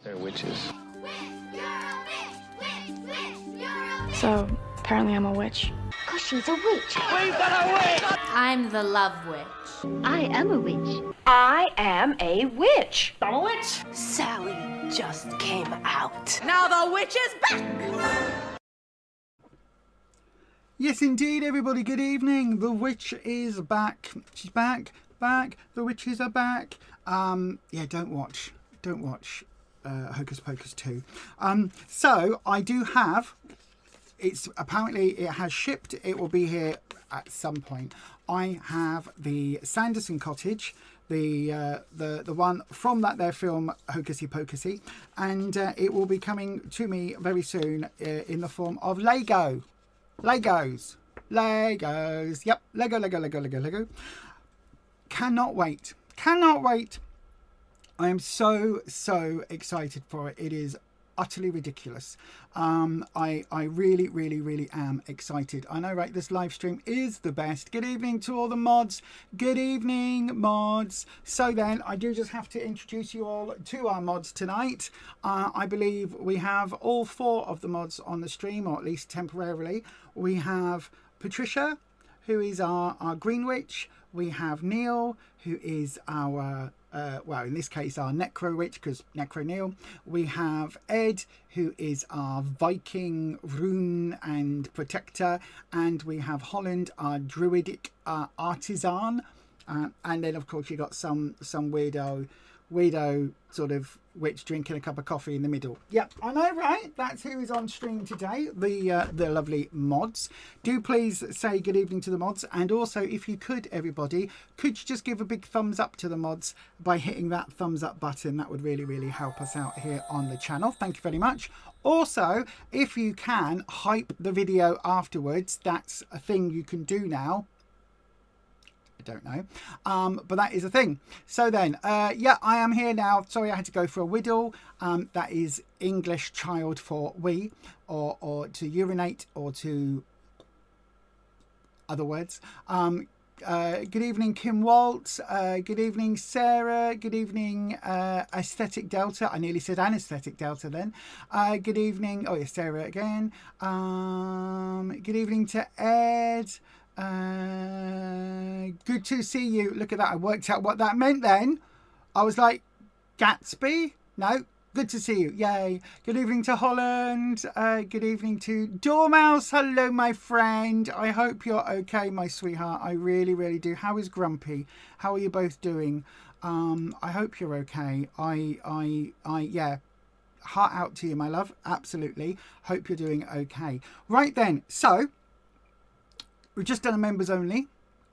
They're witches. So, apparently I'm a witch. Because she's a witch. We've got a witch! I'm the love witch. I am a witch. I am a witch. I'm a witch! Sally just came out. Now the witch is back! Yes, indeed, everybody. Good evening. The witch is back. She's back. The witches are back. Yeah, don't watch Hocus Pocus 2. So I do have. It's apparently it has shipped. It will be here at some point. I have the Sanderson Cottage, the one from that their film Hocusy Pocusy, and it will be coming to me very soon in the form of Legos. Yep, Lego. Cannot wait. I am so excited for it. It is utterly ridiculous. I really am excited. I know, right? This live stream is the best. Good evening to all the mods. Good evening, mods. So then, I do just have to introduce you all to our mods tonight. I believe we have all 4 of the mods on the stream, or at least temporarily. We have Patricia, who is our Green Witch. We have Neil, who is our well, in this case, our Necro Witch, because Necro Neil. We have Ed, who is our Viking rune and protector. And we have Holland, our druidic artisan. And then, of course, you got some weirdo sort of witch drinking a cup of coffee in the middle. Yep, I know, right? That's who is on stream today, the lovely mods. Do please say good evening to the mods, and also if you could, everybody, could you just give a big thumbs up to the mods by hitting that thumbs up button? That would really help us out here on the channel. Thank you very much. Also, if you can hype the video afterwards, that's a thing you can do now. Don't know, but that is a thing. So then, yeah, I am here now. Sorry, I had to go for a whittle. That is English child for we, or to urinate, or to other words. Good evening, Kim Waltz. Good evening, Sarah. Good evening, Aesthetic Delta. I nearly said Anesthetic Delta then. Good evening. Oh, yeah, Sarah again. Good evening to Ed. Good to see you. Look at that. I worked out what that meant then. I was like, Gatsby? No. Good to see you. Yay. Good evening to Holland. Good evening to Dormouse. Hello, my friend. I hope you're okay, my sweetheart. I really do. How is Grumpy? How are you both doing? I hope you're okay. Yeah. Heart out to you, my love. Absolutely. Hope you're doing okay. Right then. So, we've just done a members only.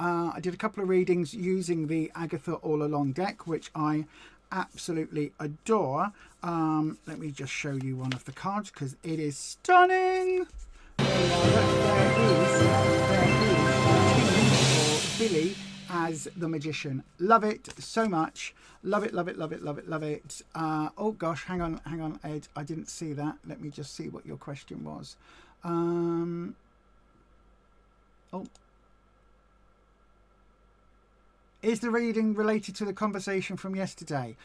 I did a couple of readings using the Agatha All Along deck, which I absolutely adore. Let me just show you one of the cards because it is stunning. There is Billy as the magician. Love it so much. Love it. Oh gosh, hang on, Ed. I didn't see that. Let me just see what your question was. Oh. Is the reading related to the conversation from yesterday?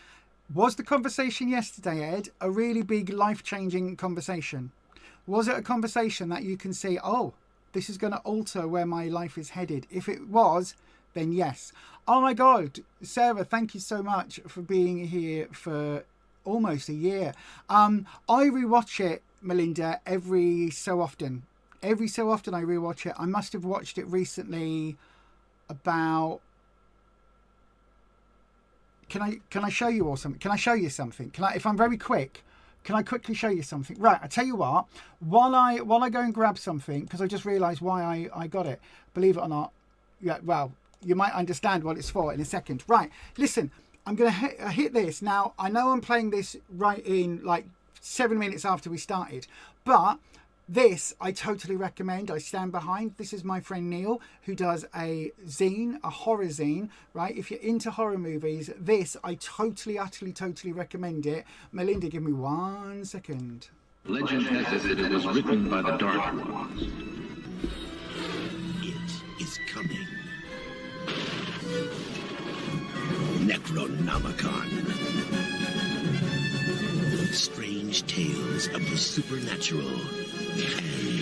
Was the conversation yesterday, Ed, a really big life-changing conversation? Was it a conversation that you can see, oh, this is going to alter where my life is headed? If it was, then yes. Oh my God, Sarah, thank you so much for being here for almost a year. I rewatch it, Melinda, every so often. Every so often I rewatch it. I must have watched it recently about... Can I show you all something? Can I show you something? If I'm very quick, can I quickly show you something? Right, I tell you what, while I go and grab something, because I just realised why I got it. Believe it or not, yeah, well, you might understand what it's for in a second. Right, listen, I'm going to hit this. Now, I know I'm playing this right in like 7 minutes after we started, but this I totally recommend. I stand behind. This is my friend Neil, who does a zine, a horror zine, right? If you're into horror movies, this I totally, utterly, totally recommend it. Melinda, give me 1 second. Legend has it that it was written by the Dark Ones. It is coming. Necronomicon. Strange tales of the supernatural and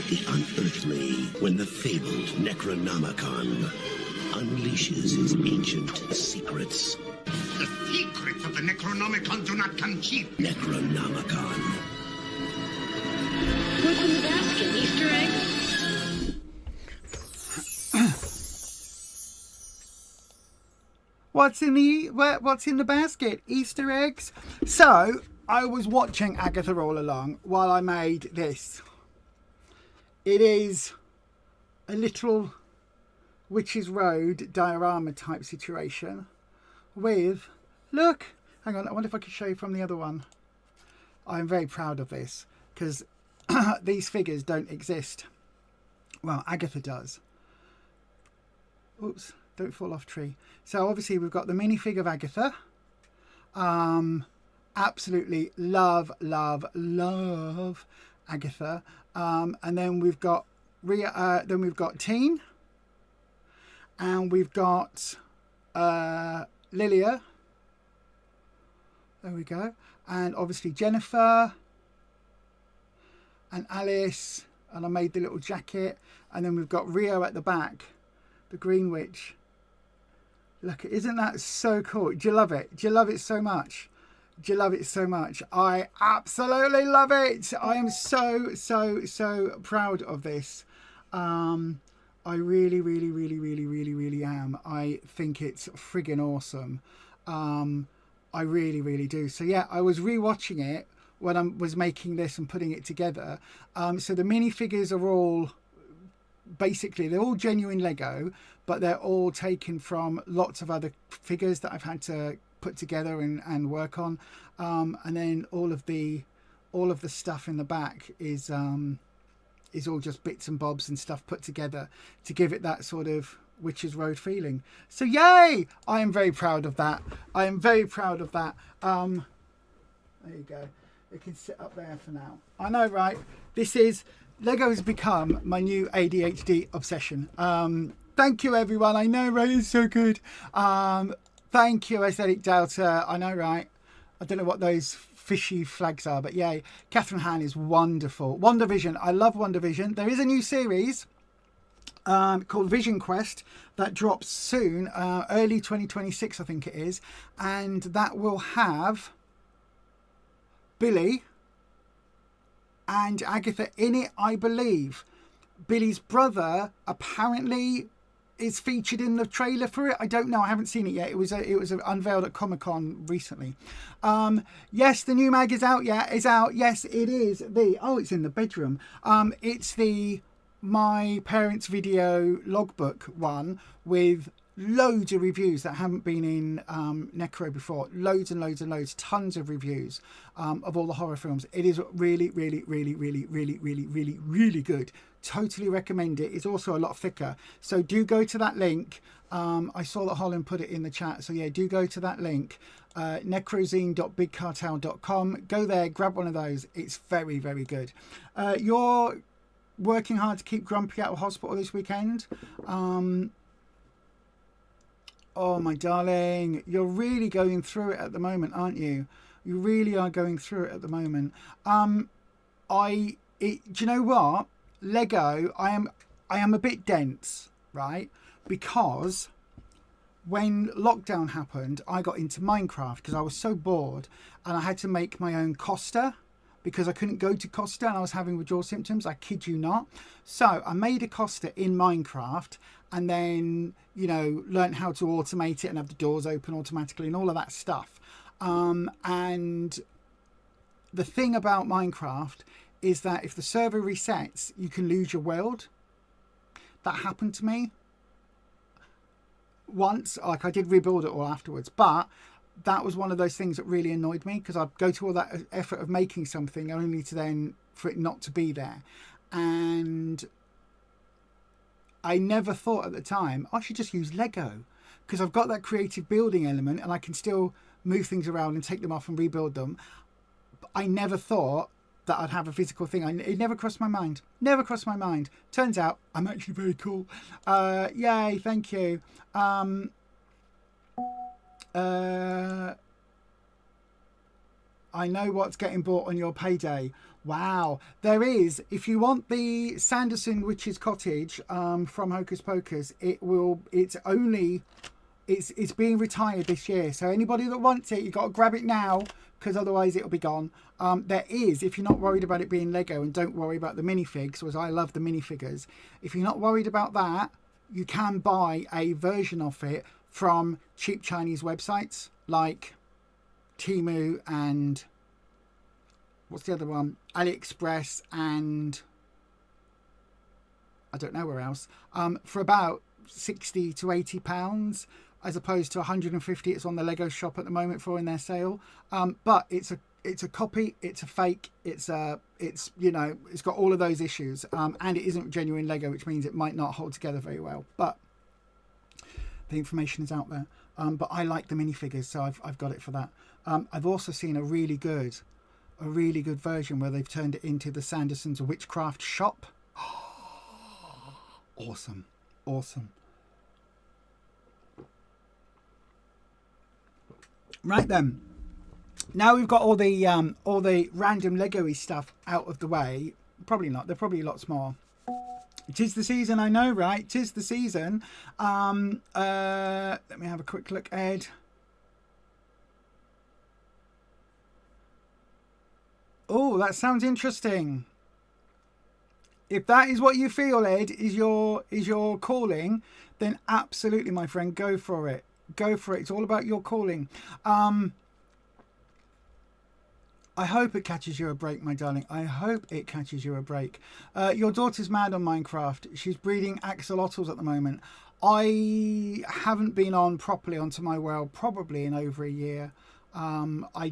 the unearthly when the fabled Necronomicon unleashes its ancient secrets. The secrets of the Necronomicon do not come cheap. Necronomicon. What's in the basket? Easter eggs? What's in the basket? Easter eggs. So I was watching Agatha all along while I made this. It is a little Witches Road diorama type situation with, look, hang on, I wonder if I can show you from the other one. I'm very proud of this because these figures don't exist. Well, Agatha does. Oops, don't fall off tree. So obviously we've got the minifig of Agatha. Absolutely love Agatha. And then we've got then we've got Teen, and we've got Lilia. There we go. And obviously Jennifer and Alice, and I made the little jacket. And then we've got Rio at the back, the Green Witch. Look, isn't that so cool? Do you love it? Do you love it so much? Do you love it so much? I absolutely love it. I am so proud of this. I really am. I think it's friggin' awesome. I really do. So yeah, I was rewatching it when I was making this and putting it together. So the minifigures are all, basically, they're all genuine Lego, but they're all taken from lots of other figures that I've had to put together and work on. And then all of the stuff in the back is all just bits and bobs and stuff put together to give it that sort of Witches Road feeling. So yay! I am very proud of that. I am very proud of that. There you go. It can sit up there for now. I know, right? Lego has become my new ADHD obsession. Thank you, everyone. I know, right? It's so good. Thank you, Aesthetic Delta. I know, right? I don't know what those fishy flags are, but yay. Catherine Han is wonderful. WandaVision. I love WandaVision. There is a new series called Vision Quest that drops soon, early 2026, I think it is. And that will have Billy and Agatha in it, I believe. Billy's brother apparently is featured in the trailer for it. I don't know. I haven't seen it yet. It was unveiled at Comic-Con recently. Yes, the new mag is out. Yeah, it's out. Yes, it is. It's in the bedroom. It's the My Parents Video logbook one with loads of reviews that haven't been in Necro before. Loads and loads. Tons of reviews of all the horror films. It is really good. Totally recommend it. It's also a lot thicker. So do go to that link. I saw that Holland put it in the chat. So yeah, do go to that link. necrozine.bigcartel.com. Go there, grab one of those. It's very good. You're working hard to keep Grumpy out of hospital this weekend. Oh, my darling, you're really going through it at the moment, aren't you? You really are going through it at the moment. Do you know what? Lego, I am a bit dense, right? Because when lockdown happened, I got into Minecraft because I was so bored, and I had to make my own Costa because I couldn't go to Costa and I was having withdrawal symptoms. I kid you not. So I made a Costa in Minecraft, and then, you know, learned how to automate it and have the doors open automatically and all of that stuff. And the thing about Minecraft is that if the server resets, you can lose your world. That happened to me once. Like, I did rebuild it all afterwards, but that was one of those things that really annoyed me, because I'd go to all that effort of making something only to then for it not to be there. And I never thought at the time I should just use Lego, because I've got that creative building element and I can still move things around and take them off and rebuild them. But I never thought that I'd have a physical thing. It never crossed my mind. Never crossed my mind. Turns out I'm actually very cool. Yay, thank you. I know what's getting bought on your payday. Wow. There is, if you want the Sanderson Witch's Cottage from Hocus Pocus, it's being retired this year. So anybody that wants it, you've got to grab it now, because otherwise it'll be gone. There is, if you're not worried about it being Lego and don't worry about the minifigs, because I love the minifigures, if you're not worried about that, you can buy a version of it from cheap Chinese websites like Temu and what's the other one? AliExpress, and I don't know where else, for about 60 to 80 pounds, as opposed to 150 it's on the Lego shop at the moment for in their sale. But it's a copy, it's a fake, it's you know, it's got all of those issues, and it isn't genuine Lego, which means it might not hold together very well, but the information is out there. But I like the minifigures, so I've got it for that. I've also seen a really good version where they've turned it into the Sanderson's Witchcraft shop. Awesome. Right then, now we've got all the random Lego-y stuff out of the way. Probably not. There are probably lots more. It is the season, I know, right? 'Tis the season. Let me have a quick look, Ed. Oh, that sounds interesting. If that is what you feel, Ed, is your calling, then absolutely, my friend, go for it. Go for it. It's all about your calling. I hope it catches you a break, my darling. I hope it catches you a break. Your daughter's mad on Minecraft. She's breeding axolotls at the moment. I haven't been on properly onto my world probably in over a year. I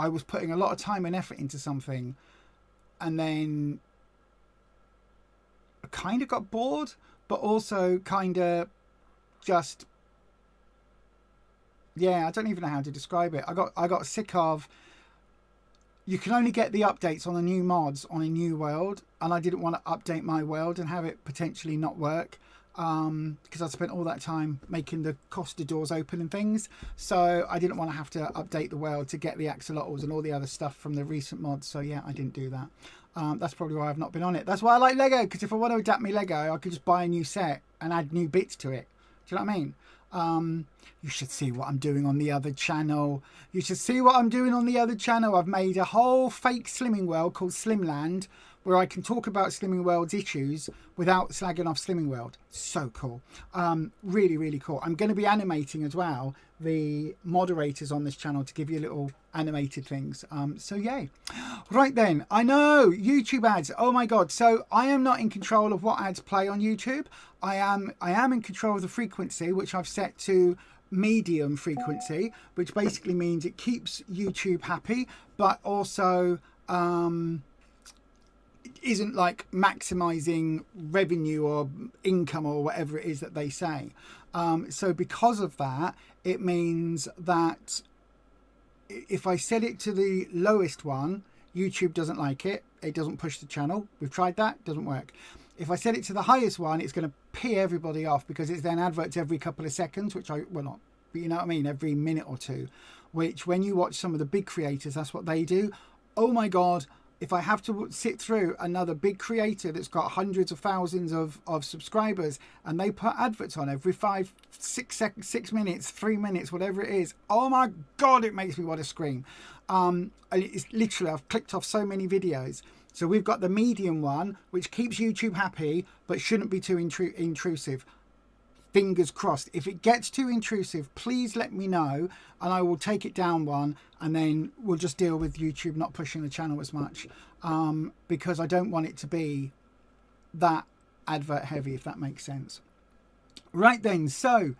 was putting a lot of time and effort into something, and then I kind of got bored, but also kind of just, yeah, I don't even know how to describe it. I got sick of, you can only get the updates on the new mods on a new world, and I didn't want to update my world and have it potentially not work, because I spent all that time making the Costa doors open and things, so I didn't want to have to update the world to get the axolotls and all the other stuff from the recent mods. So yeah, I didn't do that. That's probably why I've not been on it. That's why I like Lego, because if I want to adapt my Lego, I could just buy a new set and add new bits to it. Do you know what I mean? You should see what I'm doing on the other channel. You should see what I'm doing on the other channel. I've made a whole fake Slimming World called Slimland, where I can talk about Slimming World's issues without slagging off Slimming World. So cool. Really, really cool. I'm going to be animating as well the moderators on this channel to give you little animated things. So yay. Right then, I know YouTube ads. Oh my God. So I am not in control of what ads play on YouTube. I am in control of the frequency, which I've set to medium frequency, which basically means it keeps YouTube happy, but also isn't like maximizing revenue or income or whatever it is that they say. So because of that, it means that if I set it to the lowest one, YouTube doesn't like it. It doesn't push the channel. We've tried that, doesn't work. If I set it to the highest one, it's going to pee everybody off because it's then adverts every couple of seconds, which well, not, but you know what I mean, every minute or two, which when you watch some of the big creators, that's what they do. Oh my God, if I have to sit through another big creator that's got hundreds of thousands of subscribers and they put adverts on every 5, 6 seconds, 6 minutes, 3 minutes, whatever it is, oh my God, it makes me want to scream. It's literally, I've clicked off so many videos. So we've got the medium one, which keeps YouTube happy, but shouldn't be too intrusive. Fingers crossed. If it gets too intrusive, please let me know and I will take it down one, and then we'll just deal with YouTube not pushing the channel as much, because I don't want it to be that advert heavy, if that makes sense. Right then, so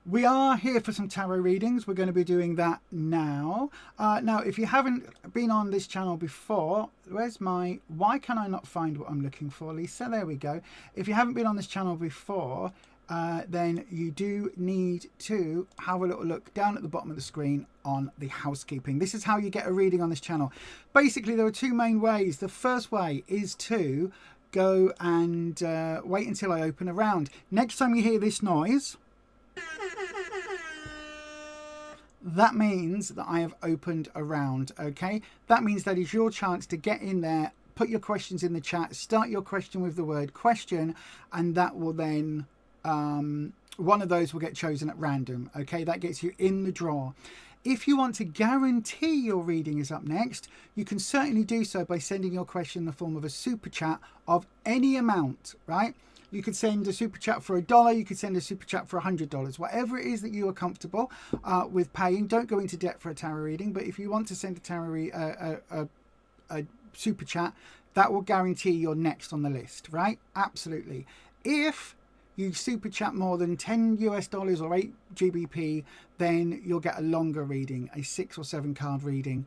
we are here for some tarot readings. We're going to be doing that now. Now, if you haven't been on this channel before, why can I not find what I'm looking for, Lisa? There we go. If you haven't been on this channel before, then you do need to have a little look down at the bottom of the screen on the housekeeping. This is how you get a reading on this channel. Basically, there are two main ways. The first way is to go and wait until I open a round. Next time you hear this noise, that means that I have opened a round. Okay, that means that is your chance to get in there, put your questions in the chat, start your question with the word question, and that will then one of those will get chosen at random. Okay, that gets you in the draw. If you want to guarantee your reading is up next, you can certainly do so by sending your question in the form of a super chat of any amount, right? You could send a super chat for $1. You could send a super chat for $100. Whatever it is that you are comfortable with paying. Don't go into debt for a tarot reading. But if you want to send a super chat, that will guarantee you're next on the list, right? Absolutely. If you super chat more than $10 US or 8 GBP, then you'll get a longer reading, a 6 or 7 card reading,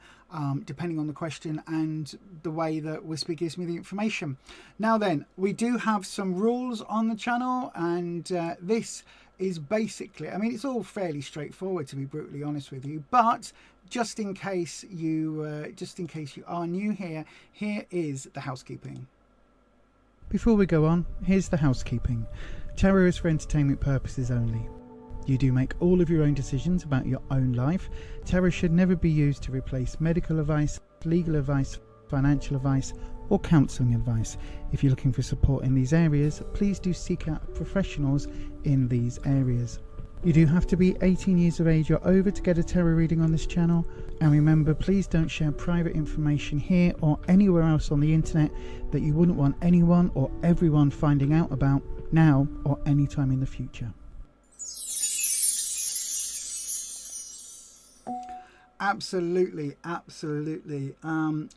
depending on the question and the way that Whisper gives me the information. Now then, we do have some rules on the channel, and this is basically, I mean, it's all fairly straightforward, to be brutally honest with you, but just in case you are new here, here is the housekeeping. Before we go on, here's the housekeeping. Tarot is for entertainment purposes only. You do make all of your own decisions about your own life. Tarot should never be used to replace medical advice, legal advice, financial advice, or counselling advice. If you're looking for support in these areas, please do seek out professionals in these areas. You do have to be 18 years of age or over to get a tarot reading on this channel. And remember, please don't share private information here or anywhere else on the internet that you wouldn't want anyone or everyone finding out about now or anytime in the future. Absolutely, absolutely.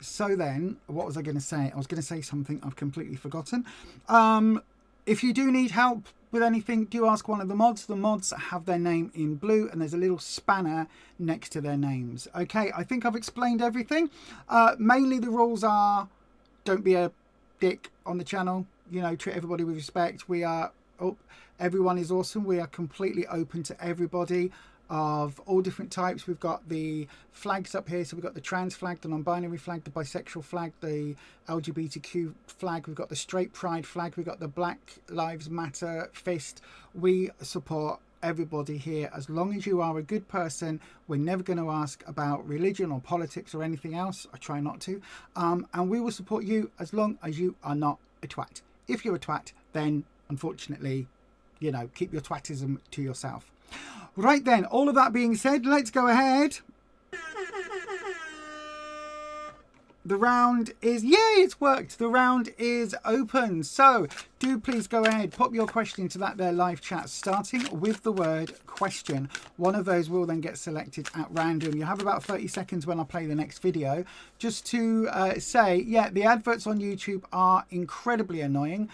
So then, what was I going to say? I was going to say something I've completely forgotten. If you do need help with anything, do ask one of the mods. The mods have their name in blue and there's a little spanner next to their names. Okay, I think I've explained everything. Mainly the rules are, don't be a dick on the channel. You know, treat everybody with respect. We are, everyone is awesome. We are completely open to everybody of all different types. We've got the flags up here, so we've got the trans flag, the non-binary flag, the bisexual flag, the LGBTQ flag, we've got the straight pride flag, we've got the Black Lives Matter fist. We support everybody here. As long as you are a good person, we're never going to ask about religion or politics or anything else. I try not to, and we will support you as long as you are not a twat. If you're a twat, then unfortunately, you know, keep your twatism to yourself. Right then, all of that being said, let's go ahead. The round is, yay, it's worked. The round is open. So do please go ahead, pop your question into that there live chat, starting with the word question. One of those will then get selected at random. You have about 30 seconds when I play the next video. Just to say, yeah, the adverts on YouTube are incredibly annoying.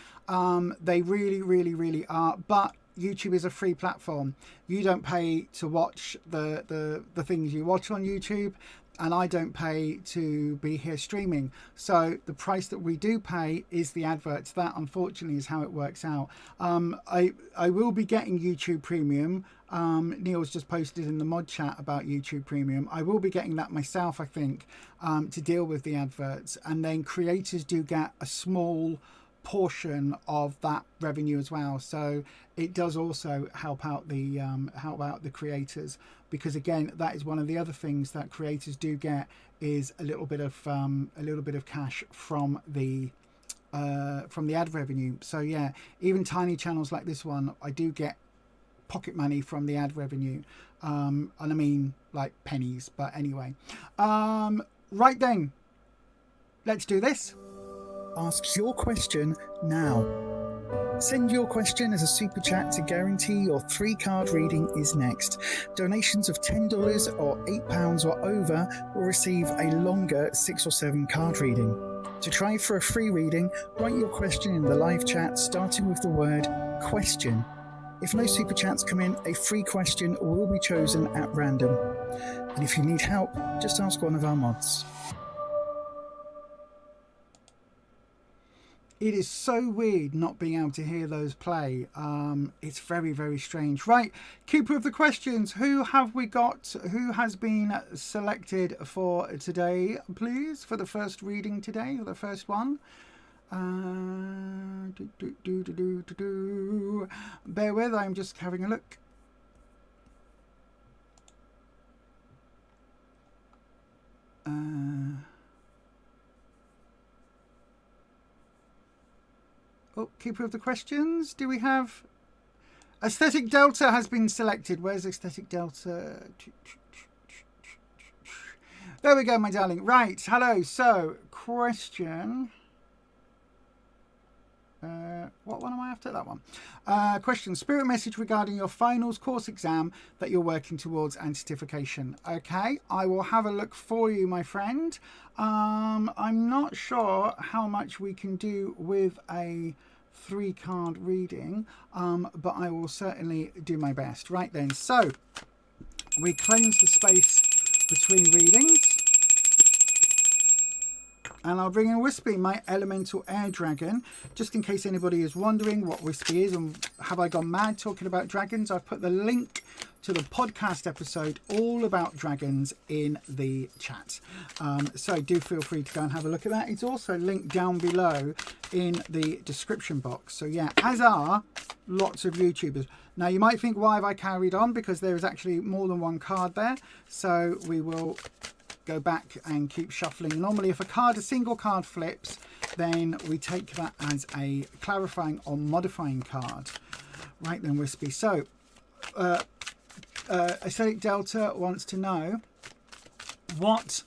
They really, really, really are. But YouTube is a free platform. You don't pay to watch the things you watch on YouTube, and I don't pay to be here streaming. So the price that we do pay is the adverts. That unfortunately is how it works out. I will be getting YouTube Premium. Neil's just posted in the mod chat about YouTube Premium. I will be getting that myself, I think, to deal with the adverts. And then creators do get a small portion of that revenue as well. So it does also help out the creators, because again, that is one of the other things that creators do get, is a little bit of cash from the ad revenue. So yeah, even tiny channels like this one, I do get pocket money from the ad revenue, and I mean like pennies, but anyway. Right then, let's do this. Ask your question now. Send your question as a super chat to guarantee your 3-card reading is next. Donations of $10 or £8 or over will receive a longer 6 or 7 card reading. To try for a free reading, write your question in the live chat starting with the word question. If no super chats come in, a free question will be chosen at random. And if you need help, just ask one of our mods. It is so weird not being able to hear those play. It's very, very strange. Right, keeper of the questions, who have we got? Who has been selected for today, please, for the first reading today, or the first one? Bear with, I'm just having a look. Keeper of the questions, do we have... Aesthetic Delta has been selected. Where's Aesthetic Delta? There we go, my darling. Right, hello. So, question... what one am I after? That one. Question. Spirit message regarding your finals course exam that you're working towards and certification. Okay, I will have a look for you, my friend. I'm not sure how much we can do with a 3-card reading, but I will certainly do my best. Right then, so we cleanse the space between readings. And I'll bring in Wispy, my elemental air dragon, just in case anybody is wondering what Wispy is and have I gone mad talking about dragons. I've put the link to the podcast episode all about dragons in the chat. So do feel free to go and have a look at that. It's also linked down below in the description box. So yeah, as are lots of YouTubers. Now you might think, why have I carried on? Because there is actually more than one card there. So we will go back and keep shuffling. Normally if a single card flips, then we take that as a clarifying or modifying card. Right then, Wispy. So Aesthetic Delta wants to know what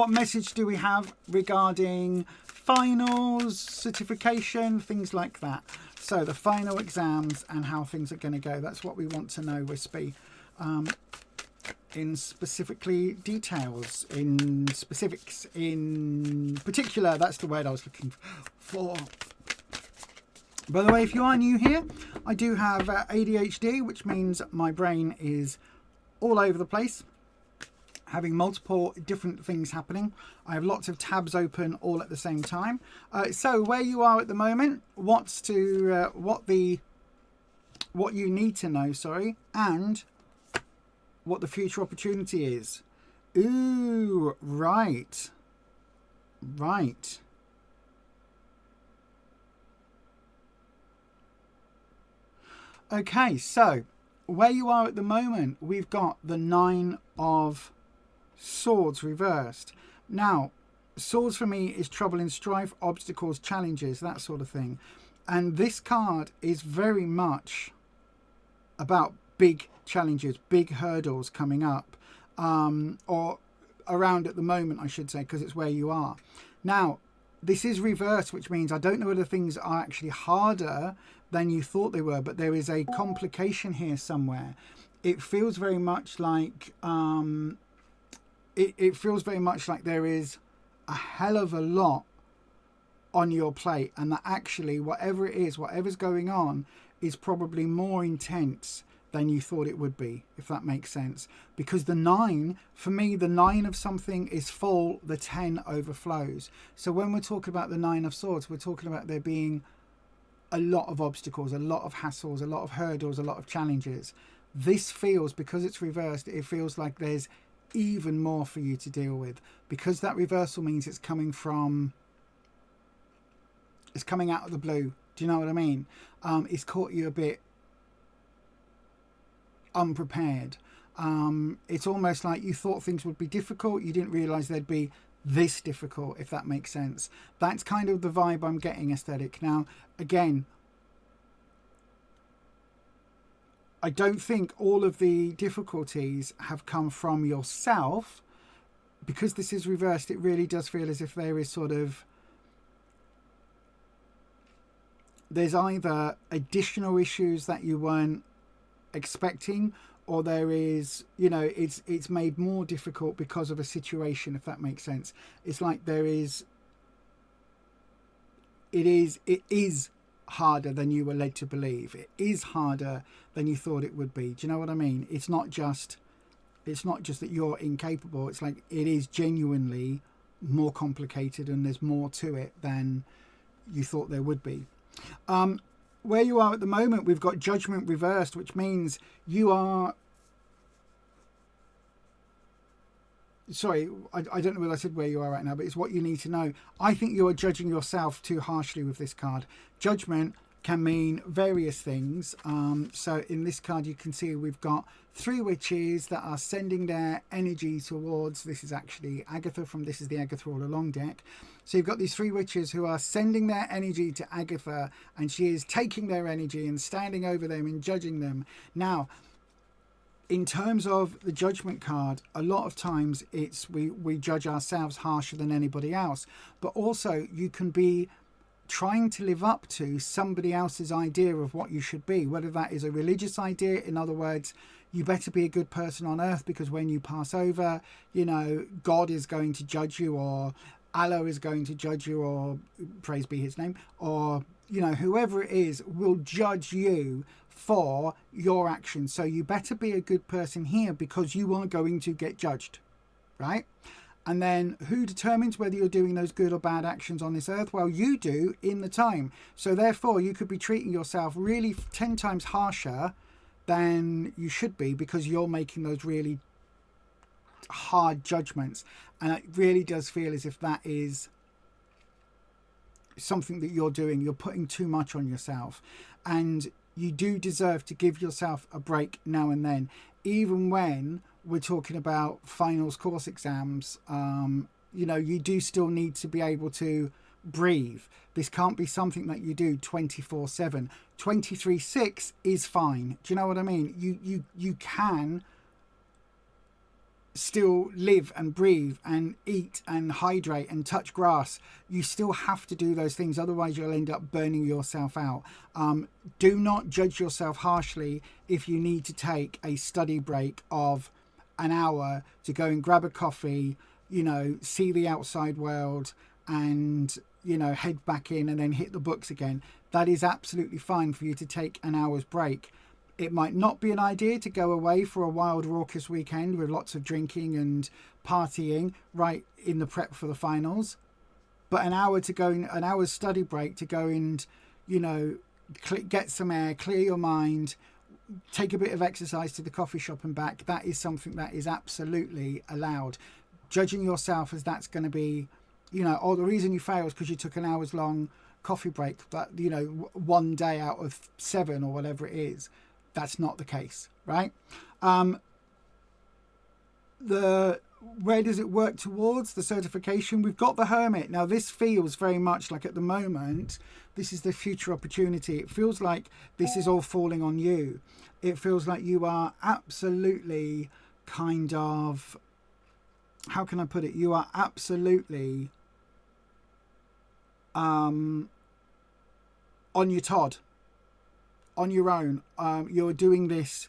message do we have regarding finals, certification, things like that. So the final exams and how things are going to go. That's what we want to know, Wispy. In specifically details, in specifics, in particular, that's the word I was looking for. By the way, if you are new here, I do have ADHD, which means my brain is all over the place, having multiple different things happening. I have lots of tabs open all at the same time. So where you are at the moment, what you need to know, sorry, and what the future opportunity is. Ooh, right. Okay, so where you are at the moment, we've got the 9 of Swords reversed. Now, Swords for me is trouble and strife, obstacles, challenges, that sort of thing. And this card is very much about big challenges, big hurdles coming up, or around at the moment, I should say, because it's where you are. Now, this is reversed, which means I don't know whether things are actually harder than you thought they were, but there is a complication here somewhere. It feels very much like it feels very much like there is a hell of a lot on your plate, and that actually whatever it is, whatever's going on, is probably more intense than you thought it would be, if that makes sense. Because the 9, for me, the 9 of something is full, the 10 overflows. So when we're talking about the 9 of Swords, we're talking about there being a lot of obstacles, a lot of hassles, a lot of hurdles, a lot of challenges. This feels, because it's reversed, it feels like there's even more for you to deal with. Because that reversal means it's coming from It's coming out of the blue. Do you know what I mean? It's caught you a bit unprepared. It's almost like you thought things would be difficult. You didn't realise they'd be this difficult, if that makes sense. That's kind of the vibe I'm getting, aesthetic. Now, again, I don't think all of the difficulties have come from yourself. Because this is reversed, it really does feel as if there is sort of, there's either additional issues that you weren't expecting, or there is, you know, it's made more difficult because of a situation, if that makes sense. It's like there is, it is harder than you were led to believe. It is harder than you thought it would be. Do you know what I mean? It's not just that you're incapable. It's like it is genuinely more complicated, and there's more to it than you thought there would be. Where you are at the moment, we've got judgment reversed, which means you are... Sorry, I don't know whether I said where you are right now, but it's what you need to know. I think you are judging yourself too harshly with this card. Judgment can mean various things. So in this card, you can see we've got 3 witches that are sending their energy towards... This is actually Agatha from This Is the Agatha All Along deck. So you've got these 3 witches who are sending their energy to Agatha, and she is taking their energy and standing over them and judging them. Now, in terms of the judgment card, a lot of times it's we judge ourselves harsher than anybody else. But also you can be trying to live up to somebody else's idea of what you should be, whether that is a religious idea. In other words, you better be a good person on earth because when you pass over, you know, God is going to judge you, or Allah is going to judge you, or praise be his name, or, you know, whoever it is will judge you for your actions. So you better be a good person here because you are going to get judged, right? And then who determines whether you're doing those good or bad actions on this earth? Well, you do in the time. So therefore you could be treating yourself really 10 times harsher than you should be because you're making those really hard judgments. And it really does feel as if that is something that you're doing. You're putting too much on yourself, and you do deserve to give yourself a break now and then, even when we're talking about finals course exams. You know, you do still need to be able to breathe. This can't be something that you do 24/7. 23/6 is fine. Do you know what I mean? You can still live and breathe and eat and hydrate and touch grass. You still have to do those things, otherwise you'll end up burning yourself out. Do not judge yourself harshly if you need to take a study break of an hour to go and grab a coffee, you know, see the outside world, and, you know, head back in and then hit the books again. That is absolutely fine for you to take an hour's break. It might not be an idea to go away for a wild, raucous weekend with lots of drinking and partying right in the prep for the finals. But an hour's study break to go and, you know, get some air, clear your mind, take a bit of exercise to the coffee shop and back. That is something that is absolutely allowed. Judging yourself as that's going to be, you know, oh, the reason you failed is because you took an hour's long coffee break, but, you know, 1 day out of 7 or whatever it is. That's not the case, right? Where does it work towards the certification? We've got the Hermit. Now, this feels very much like, at the moment, this is the future opportunity. It feels like this is all falling on you. It feels like you are absolutely kind of, how can I put it? You are absolutely on your Todd. On your own. You're doing this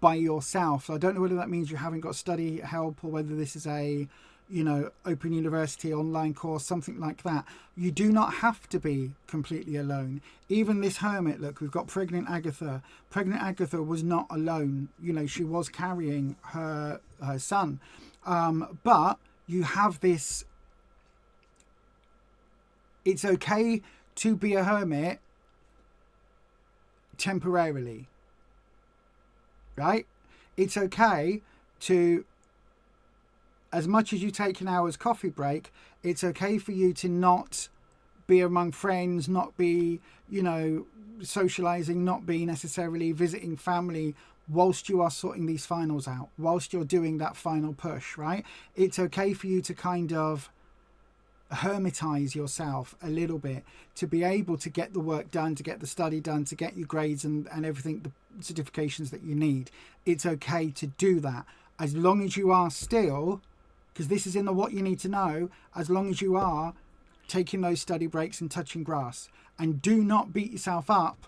by yourself. I don't know whether that means you haven't got study help, or whether this is a, you know, open university online course, something like that. You do not have to be completely alone. Even this Hermit, look, we've got pregnant Agatha. Pregnant Agatha was not alone. You know, she was carrying her son. But you have this, it's okay to be a hermit temporarily, right? It's okay to, as much as you take an hour's coffee break, it's okay for you to not be among friends, not be, socializing, not be necessarily visiting family whilst you are sorting these finals out, whilst you're doing that final push, right? It's okay for you to kind of hermitize yourself a little bit to be able to get the work done, to get the study done, to get your grades and everything, the certifications that you need. It's okay to do that as long as you are still, because this is in the what you need to know, as long as you are taking those study breaks and touching grass. And do not beat yourself up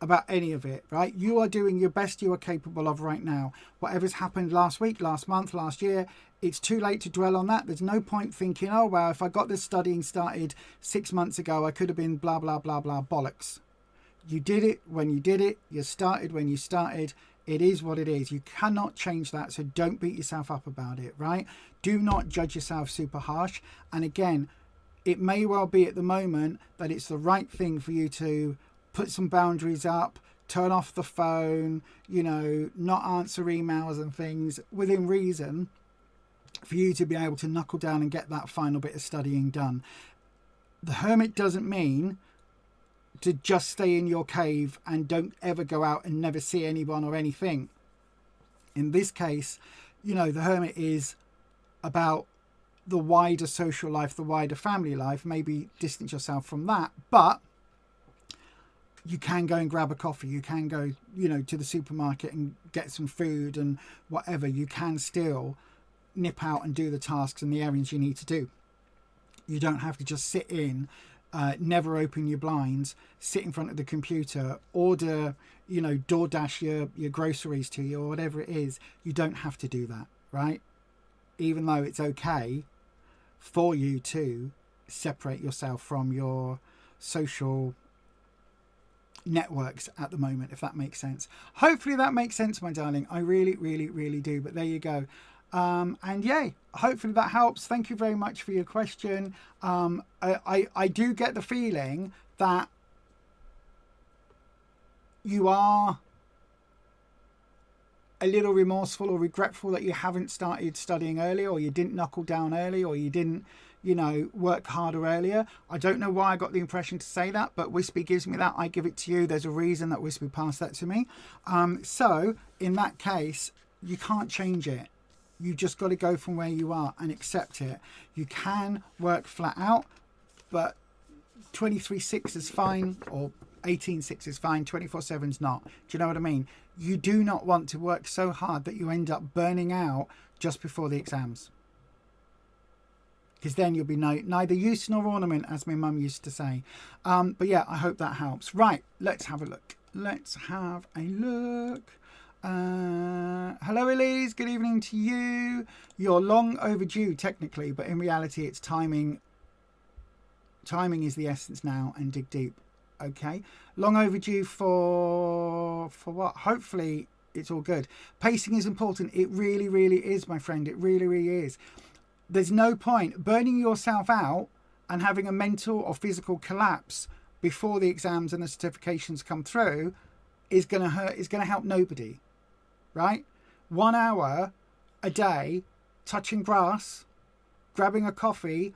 about any of it, right? You are doing your best you are capable of right now. Whatever's happened last week, last month, last year, it's too late to dwell on that. There's no point thinking, oh, well, if I got this studying started 6 months ago, I could have been blah, blah, blah, blah, bollocks. You did it when you did it. You started when you started. It is what it is. You cannot change that. So don't beat yourself up about it, right? Do not judge yourself super harsh. And again, it may well be at the moment that it's the right thing for you to put some boundaries up, turn off the phone, not answer emails and things within reason for you to be able to knuckle down and get that final bit of studying done. The hermit doesn't mean to just stay in your cave and don't ever go out and never see anyone or anything. In this case, the hermit is about the wider social life, the wider family life. Maybe distance yourself from that, but you can go and grab a coffee. You can go, to the supermarket and get some food and whatever. You can still nip out and do the tasks and the errands you need to do. You don't have to just sit in, never open your blinds, sit in front of the computer, order, DoorDash your groceries to you or whatever it is. You don't have to do that, right? Even though it's okay for you to separate yourself from your social networks at the moment, if that makes sense. Hopefully that makes sense, my darling. I really, really, really do. But there you go. And yay, hopefully that helps. Thank you very much for your question. I do get the feeling that you are a little remorseful or regretful that you haven't started studying earlier, or you didn't knuckle down early, or you didn't work harder earlier. I don't know why I got the impression to say that, but Wispy gives me that. I give it to you. There's a reason that Wispy passed that to me. So in that case, you can't change it. You just got to go from where you are and accept it. You can work flat out, but 23/6 is fine, or 18/6 is fine. 24/7 is not. Do you know what I mean? You do not want to work so hard that you end up burning out just before the exams, because then you'll be neither use nor ornament, as my mum used to say. But yeah, I hope that helps. Right, let's have a look. Hello Elise, good evening to you. You're long overdue technically, but in reality it's timing. Timing is the essence now, and dig deep. Okay, long overdue for what? Hopefully it's all good. Pacing is important. It really, really is, my friend. It really, really is. There's no point burning yourself out and having a mental or physical collapse before the exams and the certifications come through is going to hurt. Is going to help nobody, right? 1 hour a day touching grass, grabbing a coffee,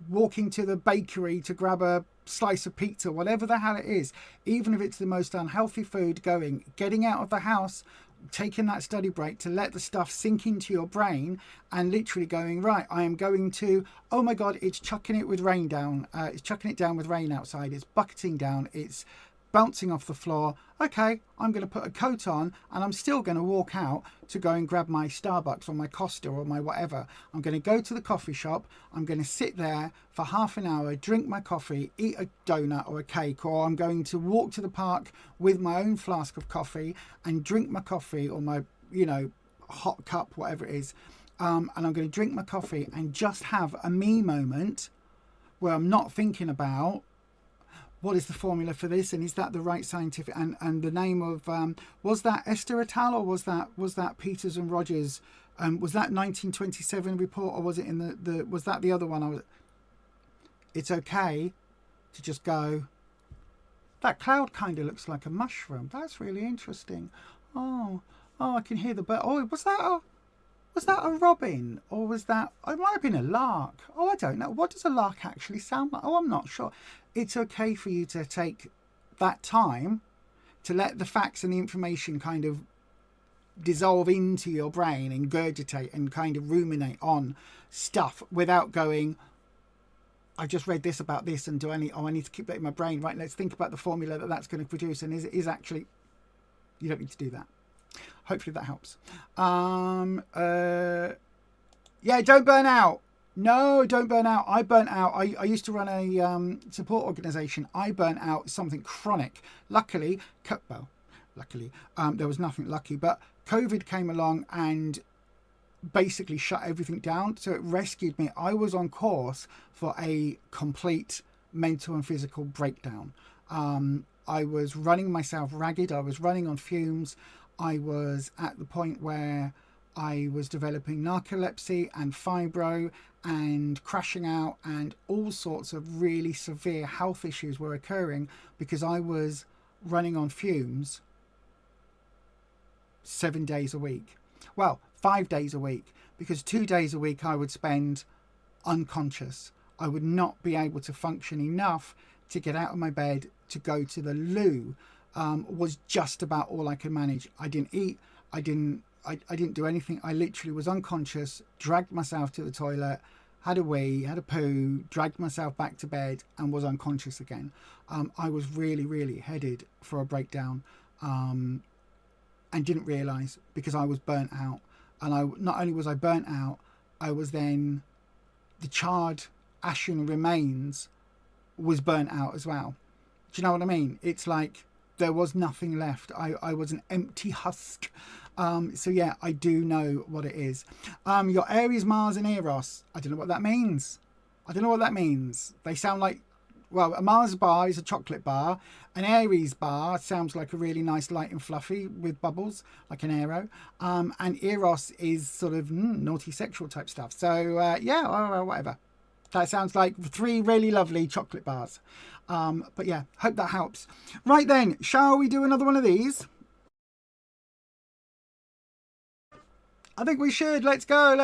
walking to the bakery to grab a slice of pizza, whatever the hell it is, even if it's the most unhealthy food going, getting out of the house, taking that study break to let the stuff sink into your brain and literally going, right, I am going to, oh my God, it's chucking it with rain down. It's chucking it down with rain outside. It's bucketing down. It's bouncing off the floor. Okay, I'm going to put a coat on and I'm still going to walk out to go and grab my Starbucks or my Costa or my whatever. I'm going to go to the coffee shop. I'm going to sit there for half an hour, drink my coffee, eat a donut or a cake, or I'm going to walk to the park with my own flask of coffee and drink my coffee or my, hot cup, whatever it is. And I'm going to drink my coffee and just have a me moment where I'm not thinking about what is the formula for this, and is that the right scientific, and the name of was that Esther et al, or was that Peters and Rogers, was that 1927 report, or was it in the was that the other one? It's okay to just go, that cloud kind of looks like a mushroom. That's really interesting. Oh, I can hear the bird. Oh, was Was that a robin, or was that, it might have been a lark. Oh, I don't know. What does a lark actually sound like? Oh, I'm not sure. It's okay for you to take that time to let the facts and the information kind of dissolve into your brain and gurgitate and kind of ruminate on stuff without going, I just read this about this, and I need to keep that in my brain. Right, let's think about the formula that's going to produce, and is actually, you don't need to do that. Hopefully that helps. Yeah, don't burn out. No, don't burn out. I burnt out. I used to run a support organisation. I burnt out something chronic. Luckily, there was nothing lucky, but COVID came along and basically shut everything down. So it rescued me. I was on course for a complete mental and physical breakdown. I was running myself ragged. I was running on fumes. I was at the point where I was developing narcolepsy and fibro and crashing out, and all sorts of really severe health issues were occurring because I was running on fumes 7 days a week. Well, 5 days a week, because 2 days a week I would spend unconscious. I would not be able to function enough to get out of my bed to go to the loo. Was just about all I could manage. I didn't eat. I didn't do anything. I literally was unconscious, dragged myself to the toilet, had a wee, had a poo, dragged myself back to bed, and was unconscious again. I was really, really headed for a breakdown, and didn't realise, because I was burnt out. And not only was I burnt out, I was then, the charred ashen remains was burnt out as well. Do you know what I mean? It's like there was nothing left. I was an empty husk. So yeah, I do know what it is. Your Aries, Mars and Eros. I don't know what that means. They sound like, well, a Mars bar is a chocolate bar. An Aries bar sounds like a really nice light and fluffy with bubbles, like an arrow. And Eros is sort of naughty sexual type stuff. So yeah, whatever. That sounds like 3 really lovely chocolate bars. But yeah, hope that helps. Right then, shall we do another one of these? I think we should. Let's go.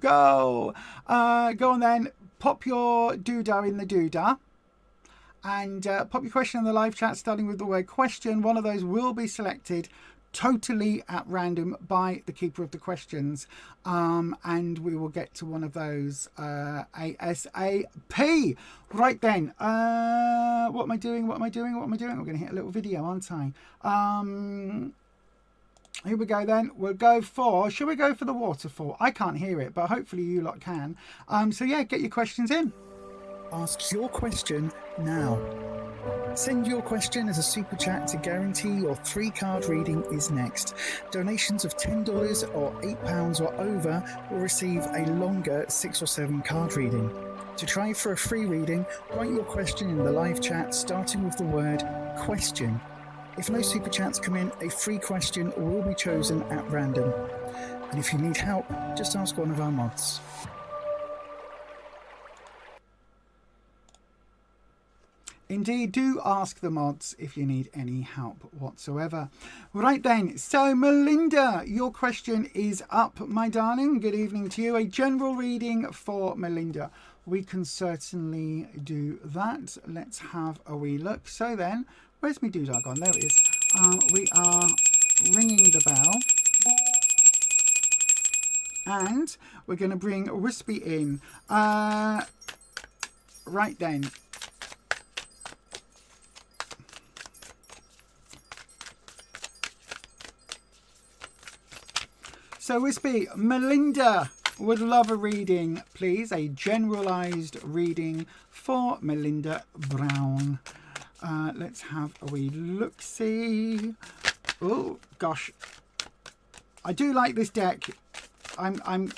Go on then. Pop your doodah in the doodah. And pop your question in the live chat, starting with the word question. One of those will be selected totally at random by the keeper of the questions, and we will get to one of those ASAP. Right then, what am I doing? We're going to hit a little video, aren't I? Here we go then. We'll go for, should we go for the waterfall? I can't hear it, but hopefully you lot can. So yeah, get your questions in. Ask your question now. Send your question as a super chat to guarantee your 3-card reading is next. Donations of $10 or £8 or over will receive a longer 6 or 7 card reading. To try for a free reading, write your question in the live chat starting with the word question. If no super chats come in, a free question will be chosen at random. And if you need help, just ask one of our mods. Indeed, do ask the mods if you need any help whatsoever. Right then, so Melinda, your question is up, my darling. Good evening to you. A general reading for Melinda. We can certainly do that. Let's have a wee look. So then, where's my doodah gone? There it is. We are ringing the bell. And we're going to bring Wispy in. Right then. So Wispy, Melinda would love a reading, please. A generalised reading for Melinda Brown. Let's have a wee look-see. Oh gosh, I do like this deck. I'm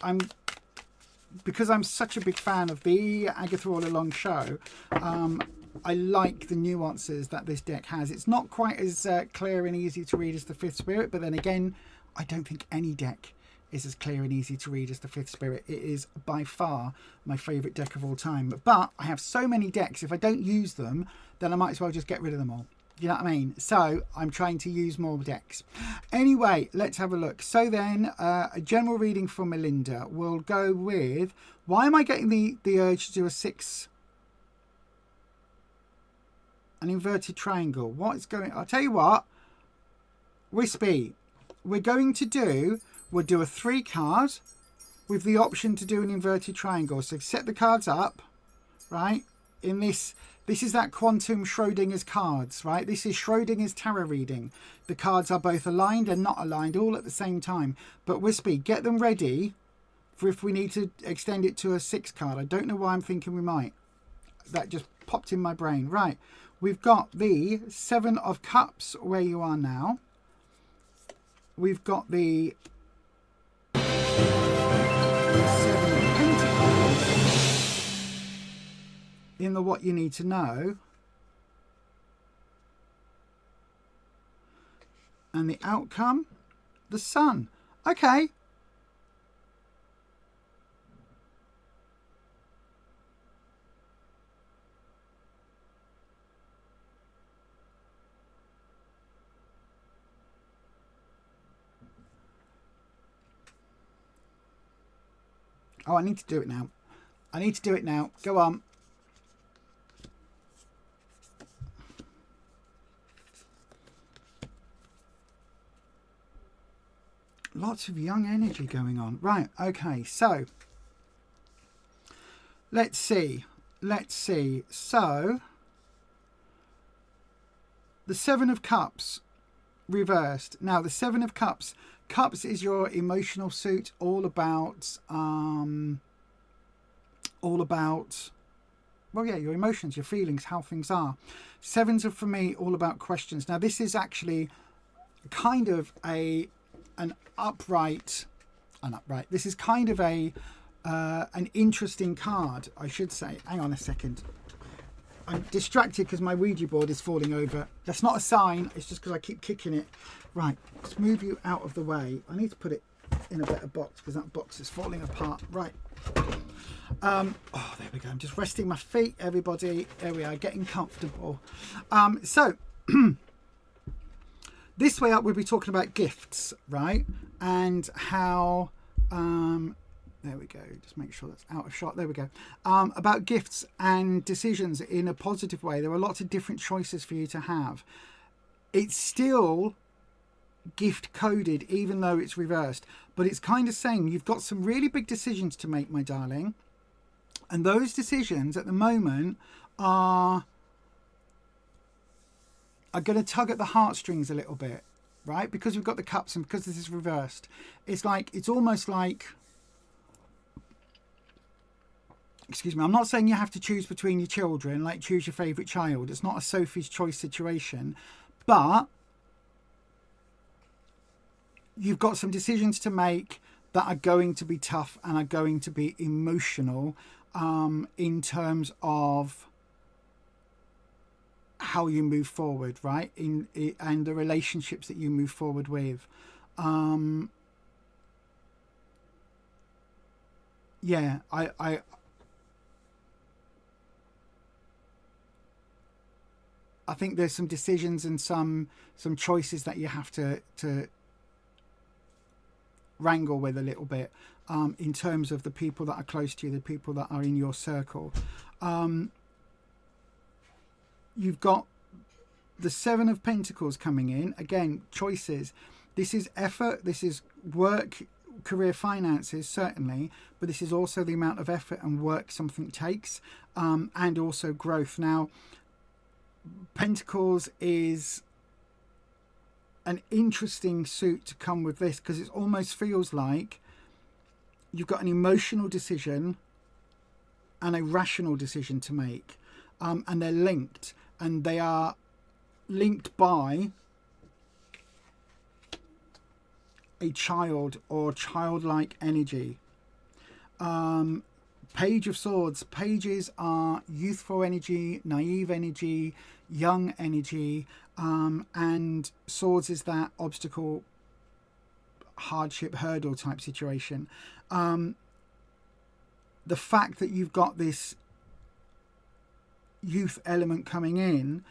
because I'm such a big fan of the Agatha All Along show. I like the nuances that this deck has. It's not quite as clear and easy to read as the Fifth Spirit, but then again, I don't think any deck is as clear and easy to read as the Fifth Spirit. It is by far my favourite deck of all time. But I have so many decks, if I don't use them, then I might as well just get rid of them all. You know what I mean? So I'm trying to use more decks. Anyway, let's have a look. So then a general reading from Melinda. We'll go with, why am I getting the urge to do a 6? An inverted triangle. What is going, I'll tell you what, Wispy, we'll do a 3 card with the option to do an inverted triangle. So set the cards up, right? In this is that quantum Schrodinger's cards, right? This is Schrodinger's tarot reading. The cards are both aligned and not aligned all at the same time. But Wispy, get them ready for if we need to extend it to a 6 card. I don't know why I'm thinking we might. That just popped in my brain. Right, we've got the 7 of Cups where you are now. We've got the 7 of Pentacles in the what you need to know. And the outcome, the Sun. Okay. Oh, I need to do it now. I need to do it now. Go on. Lots of young energy going on. Right, okay, so let's see. So the 7 of Cups reversed. Now the 7 of Cups is your emotional suit, all about well, yeah, your emotions, your feelings, how things are. 7s are for me all about questions. Now this is actually kind of an upright. This is kind of an interesting card, I should say. Hang on a second. I'm distracted because my Ouija board is falling over. That's not a sign. It's just because I keep kicking it. Right, let's move you out of the way. I need to put it in a better box because that box is falling apart. Right. Oh, there we go. I'm just resting my feet, everybody. There we are, getting comfortable. So this way up, we'll be talking about gifts, right? And how, there we go. Just make sure that's out of shot. There we go. About gifts and decisions in a positive way. There are lots of different choices for you to have. It's still gift coded, even though it's reversed. But it's kind of saying you've got some really big decisions to make, my darling. And those decisions at the moment are going to tug at the heartstrings a little bit, right? Because we've got the cups and because this is reversed. It's almost like, excuse me, I'm not saying you have to choose between your children, like choose your favourite child. It's not a Sophie's Choice situation. But you've got some decisions to make that are going to be tough and are going to be emotional in terms of how you move forward, right? And the relationships that you move forward with. Yeah, I think there's some decisions and some choices that you have to wrangle with a little bit in terms of the people that are close to you, the people that are in your circle. You've got the 7 of Pentacles coming in. Again, choices. This is effort. This is work, career, finances, certainly. But this is also the amount of effort and work something takes, and also growth. Now, Pentacles is an interesting suit to come with this because it almost feels like you've got an emotional decision and a rational decision to make, and they're linked, and they are linked by a child or childlike energy. Page of Swords. Pages are youthful energy, naive energy, young energy, and Swords is that obstacle, hardship, hurdle type situation. The fact that you've got this youth element coming in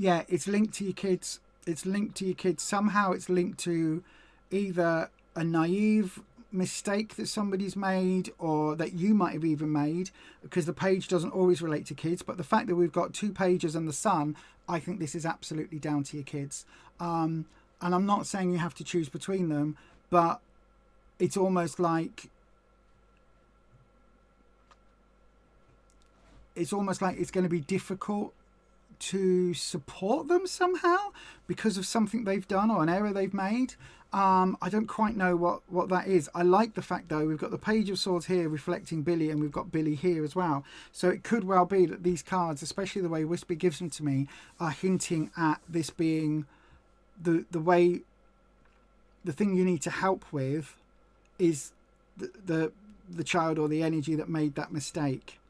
Yeah, it's linked to your kids. It's linked to your kids. Somehow it's linked to either a naive mistake that somebody's made or that you might have even made, because the page doesn't always relate to kids. But the fact that we've got 2 pages and the sun, I think this is absolutely down to your kids. And I'm not saying you have to choose between them, but it's almost like it's going to be difficult to support them somehow because of something they've done or an error they've made. I don't quite know what that is. I like the fact, though, we've got the Page of Swords here reflecting Billy, and we've got Billy here as well. So it could well be that these cards, especially the way Wispy gives them to me, are hinting at this being the way the thing you need to help with is the child or the energy that made that mistake.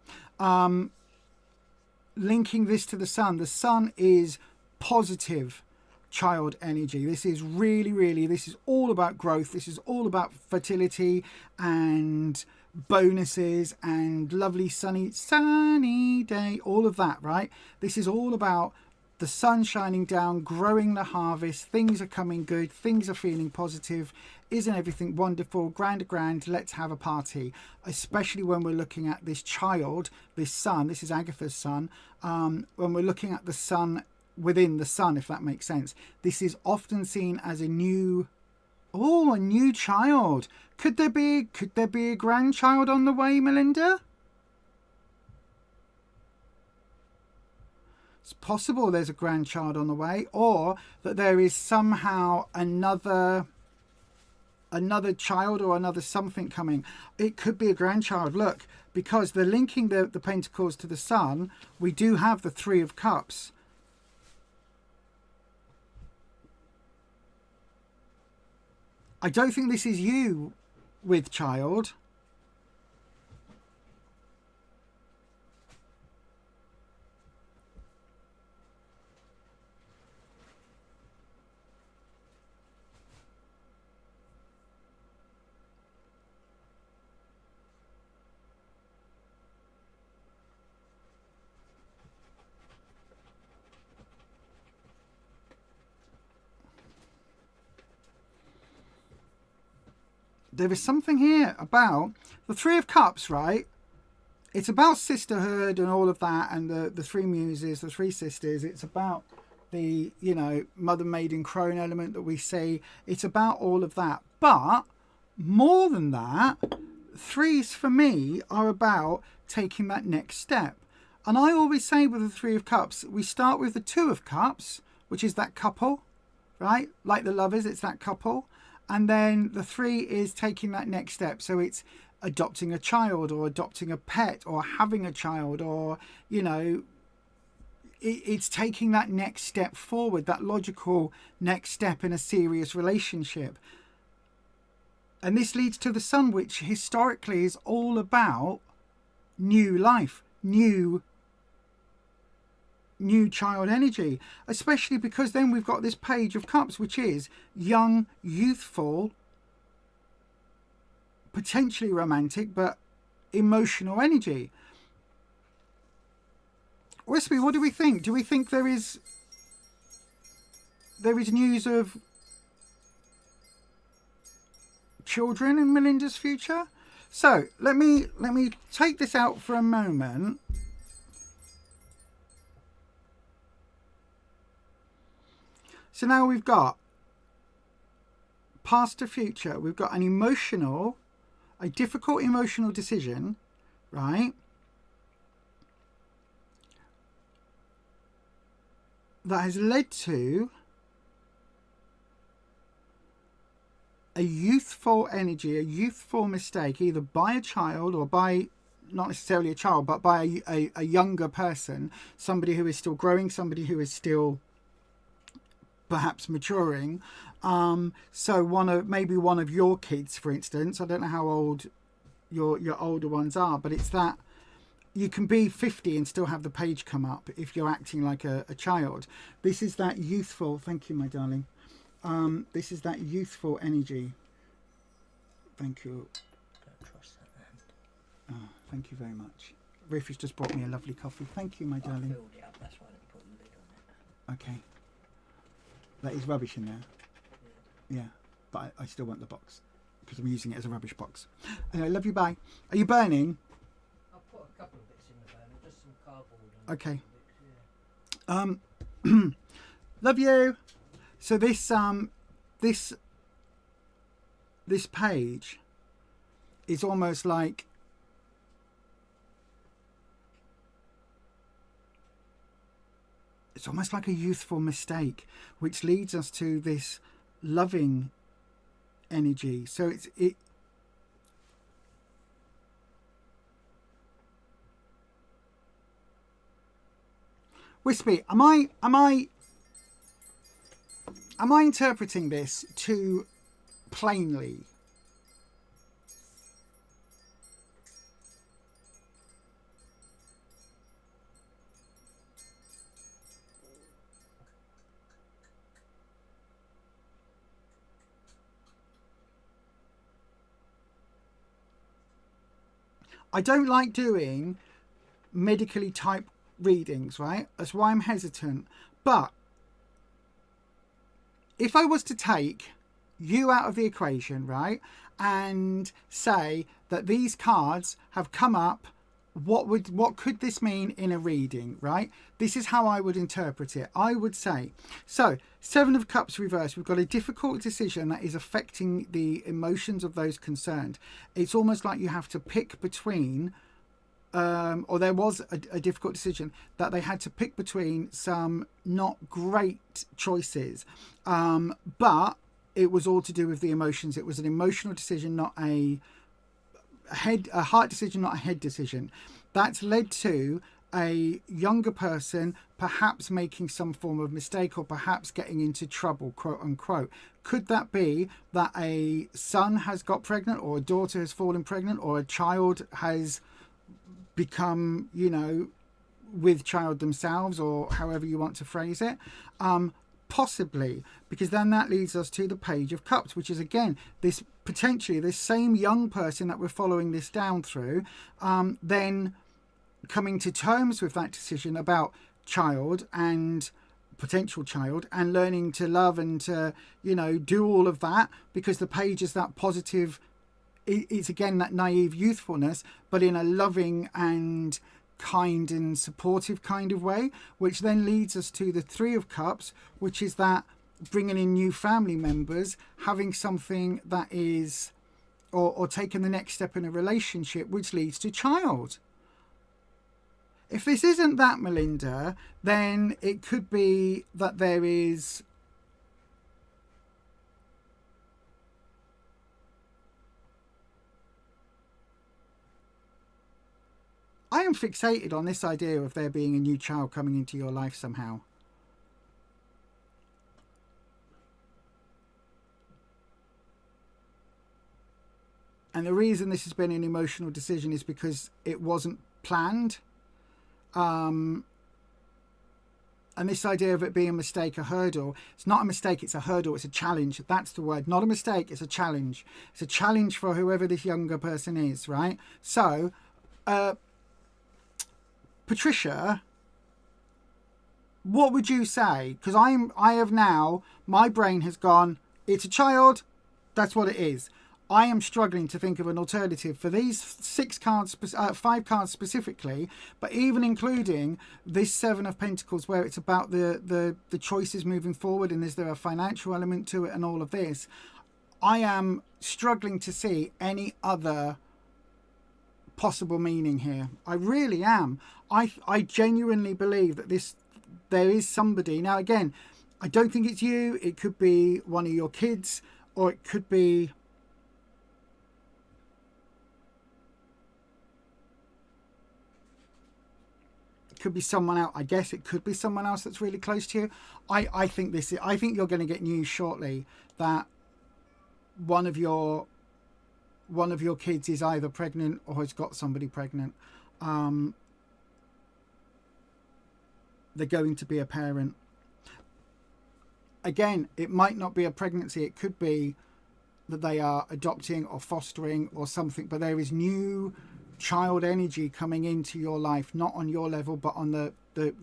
Linking this to the sun is positive child energy. This is really, this is all about growth. This is all about fertility and bonuses and lovely sunny day, all of that, right? This is all about the sun shining down, growing the harvest. Things are coming good. Things are feeling positive. Isn't everything wonderful? Grand. Let's have a party. Especially when we're looking at this child, this sun. This is Agatha's son. When we're looking at the sun within the sun, if that makes sense. This is often seen as a new child. Could there be a grandchild on the way, Melinda? It's possible there's a grandchild on the way, or that there is somehow another child or another something coming. It could be a grandchild. Look, because they're linking the Pentacles to the sun, we do have the 3 of Cups. I don't think this is you with child. There is something here about the 3 of Cups, right? It's about sisterhood and all of that, and the 3 muses, the 3 sisters. It's about the, mother, maiden, crone element that we see. It's about all of that. But more than that, 3s for me are about taking that next step. And I always say with the 3 of Cups, we start with the 2 of Cups, which is that couple, right? Like the Lovers, it's that couple. And then the 3 is taking that next step. So it's adopting a child or adopting a pet or having a child, or, it's taking that next step forward, that logical next step in a serious relationship. And this leads to the sun, which historically is all about new life, new child energy, especially because then we've got this Page of Cups, which is young, youthful, potentially romantic, but emotional energy. Wispy, what do we think? Do we think there is news of children in Melinda's future? So let me take this out for a moment. So now we've got past to future. We've got a difficult emotional decision, right? That has led to a youthful energy, a youthful mistake, either by a child or by, not necessarily a child, but by a younger person, somebody who is still growing, somebody who is still perhaps maturing. So maybe one of your kids, for instance, I don't know how old your older ones are, but it's that you can be 50 and still have the page come up if you're acting like a child. This is that youthful, thank you, my darling. This is that youthful energy. Thank you. Oh, thank you very much. Ruth has just brought me a lovely coffee. Thank you, my darling. Okay. That is rubbish in there. Yeah, but I still want the box because I'm using it as a rubbish box. Anyway, love you, bye. Are you burning? I'll put a couple of bits in the burner, just some cardboard. And okay. Bits, yeah. Love you. So this page is almost like a youthful mistake, which leads us to this loving energy. So it Wispy, am I interpreting this too plainly? I don't like doing medically type readings, right? That's why I'm hesitant. But if I was to take you out of the equation, right, and say that these cards have come up, what could this mean in a reading, right? This is how I would interpret it. I would say, so 7 of Cups reversed, we've got a difficult decision that is affecting the emotions of those concerned. It's almost like you have to pick between or there was a difficult decision that they had to pick between some not great choices, but it was all to do with the emotions. It was an emotional decision, not a heart decision, not a head decision. That's led to a younger person perhaps making some form of mistake or perhaps getting into trouble, quote unquote. Could that be that a son has got pregnant, or a daughter has fallen pregnant, or a child has become, you know, with child themselves, or however you want to phrase it? Possibly, because then that leads us to the Page of Cups, which is again this potentially this same young person that we're following this down through, then coming to terms with that decision about child and potential child, and learning to love and to, you know, do all of that, because the page is that positive. It's again that naive youthfulness, but in a loving and kind and supportive kind of way, which then leads us to the 3 of Cups, which is that bringing in new family members, having something that is, or taking the next step in a relationship, which leads to child. If this isn't that, Melinda, then it could be that there is I am fixated on this idea of there being a new child coming into your life somehow. And the reason this has been an emotional decision is because it wasn't planned. And this idea of it being a mistake, a hurdle, it's not a mistake, it's a hurdle, it's a challenge. That's the word. Not a mistake, it's a challenge. It's a challenge for whoever this younger person is, right? So, Patricia, what would you say? Because I have now, my brain has gone, it's a child, that's what it is. I am struggling to think of an alternative for these 5 cards specifically, but even including this 7 of Pentacles, where it's about the choices moving forward, and is there a financial element to it and all of this. I am struggling to see any other possible meaning here. I really am. I genuinely believe that there is somebody. Now again, I don't think it's you. It could be one of your kids, or it could be someone else. I guess it could be someone else that's really close to you. I think you're going to get news shortly that one of your kids is either pregnant or has got somebody pregnant. They're going to be a parent. Again, it might not be a pregnancy. It could be that they are adopting or fostering or something, but there is new child energy coming into your life, not on your level, but on the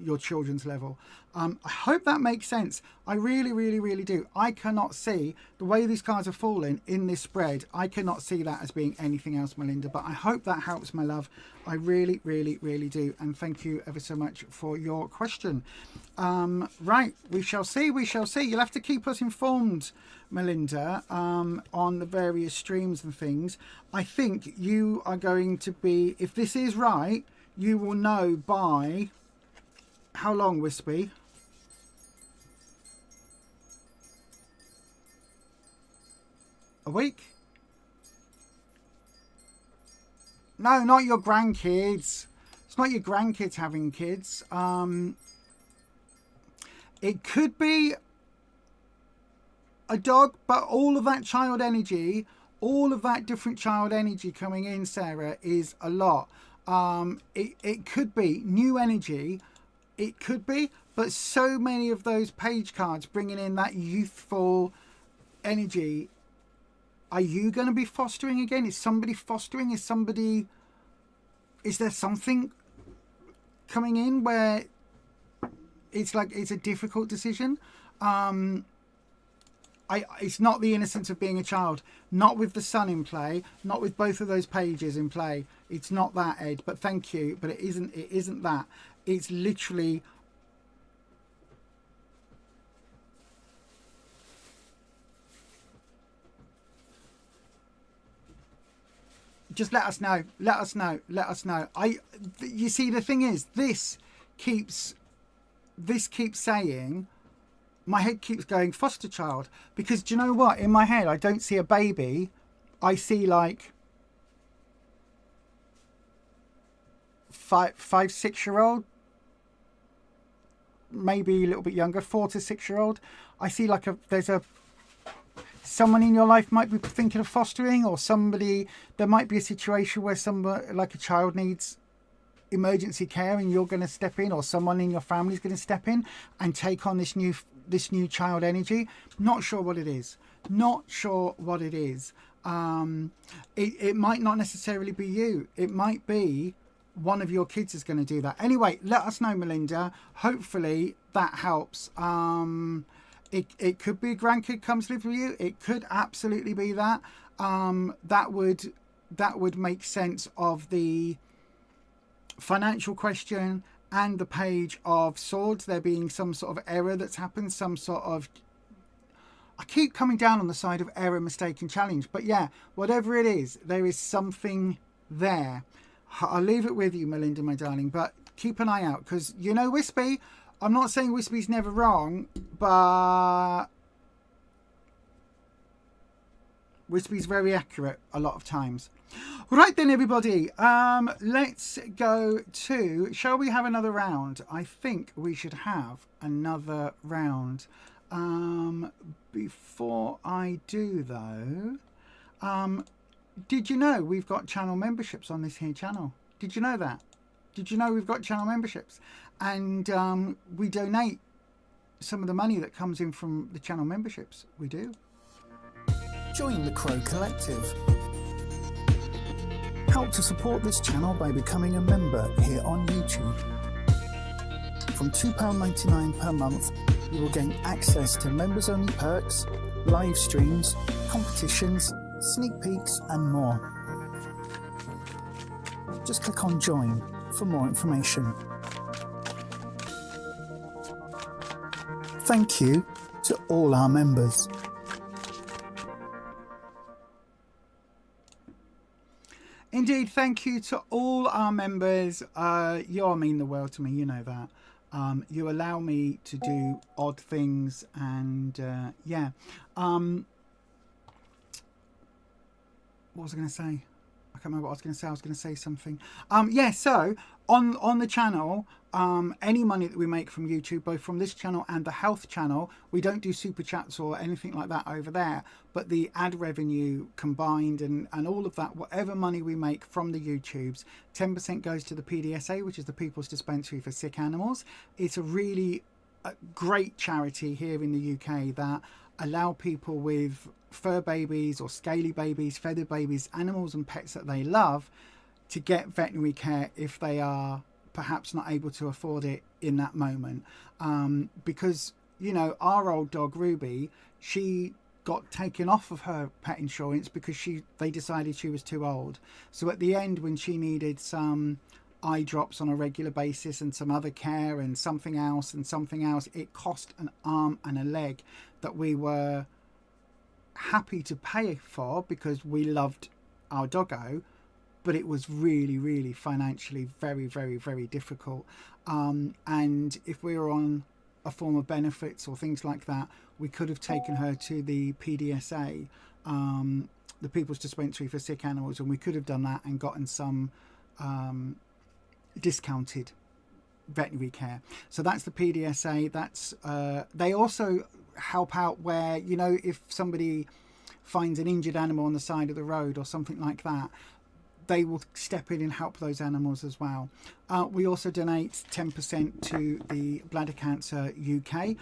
your children's level. I hope that makes sense. I really, really, really do. I cannot see the way these cards are falling in this spread. I cannot see that as being anything else, Melinda, but I hope that helps, my love. I really, really, really do. And thank you ever so much for your question. Right, we shall see. We shall see. You'll have to keep us informed, Melinda, on the various streams and things. I think you are going to be, if this is right, you will know by how long, Wispy? A week? No, not your grandkids. It's not your grandkids having kids. It could be a dog, but all of that child energy, all of that different child energy coming in, Sarah, is a lot. It could be new energy. It could be, but so many of those page cards bringing in that youthful energy. Are you going to be fostering again? Is somebody fostering? Is there something coming in where it's like it's a difficult decision? It's not the innocence of being a child, not with the sun in play, not with both of those pages in play. It's not that, Ed, but thank you. But it isn't that. It's literally just let us know. Let us know. You see, the thing is, this keeps saying, my head keeps going foster child, because do you know what? In my head, I don't see a baby. I see like 5-6-year-old, maybe a little bit younger, 4 to 6-year-old. I see like someone in your life might be thinking of fostering, or there might be a situation where somebody, like a child, needs emergency care and you're going to step in, or someone in your family is going to step in and take on this new child energy. Not sure what it is. It might not necessarily be you. It might be one of your kids is going to do that. Anyway, let us know, Melinda. Hopefully that helps. It could be a grandkid comes live with you. It could absolutely be that. That would make sense of the financial question and the page of swords. There being some sort of error that's happened, some sort of, I keep coming down on the side of error, mistake and challenge, but yeah, whatever it is, there is something there. I'll leave it with you, Melinda, my darling, but keep an eye out, because you know, Wispy, I'm not saying Wispy's never wrong, but Wispy's very accurate a lot of times. Right then, everybody, let's go to, shall we have another round? I think we should have another round. Before I do, though, did you know we've got channel memberships on this here channel? Did you know that? Did you know we've got channel memberships? And we donate some of the money that comes in from the channel memberships. We do. Join the Crow Collective. Help to support this channel by becoming a member here on YouTube. From £2.99 per month, you will gain access to members-only perks, live streams, competitions, sneak peeks and more. Just click on Join for more information. Thank you to all our members. Indeed, thank you to all our members. You all mean the world to me, you know that. You allow me to do odd things, and yeah. What was I going to say? I can't remember what I was going to say. I was going to say something. Yeah, so on the channel, any money that we make from YouTube, both from this channel and the health channel, we don't do super chats or anything like that over there, but the ad revenue combined and all of that, whatever money we make from the YouTubes, 10% goes to the PDSA, which is the People's Dispensary for Sick Animals. It's a really great charity here in the UK that allow people with fur babies or scaly babies, feathered babies, animals and pets that they love to get veterinary care if they are perhaps not able to afford it in that moment. Because, you know, our old dog Ruby, she got taken off of her pet insurance because they decided she was too old. So at the end, when she needed some eye drops on a regular basis and some other care and something else, it cost an arm and a leg that we were happy to pay for because we loved our doggo, but it was really, really financially very, very, very difficult. And if we were on a form of benefits or things like that, we could have taken her to the PDSA, the People's Dispensary for Sick Animals, and we could have done that and gotten some discounted veterinary care. So that's the PDSA. That's they also help out where, you know, if somebody finds an injured animal on the side of the road or something like that, they will step in and help those animals as well. We also donate 10% to the Bladder Cancer UK,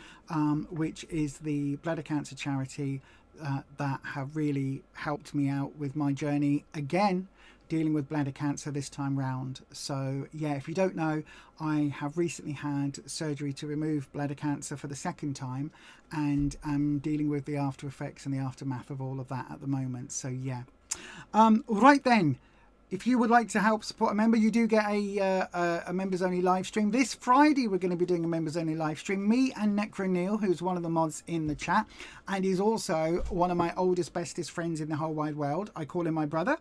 which is the bladder cancer charity that have really helped me out with my journey, again, dealing with bladder cancer this time round. So yeah, if you don't know, I have recently had surgery to remove bladder cancer for the second time, and I'm dealing with the after effects and the aftermath of all of that at the moment. So yeah. Right then, if you would like to help support a member, you do get a members only live stream. This Friday, we're going to be doing a members only live stream. Me and Necro Neil, who's one of the mods in the chat, and he's also one of my oldest, bestest friends in the whole wide world. I call him my brother.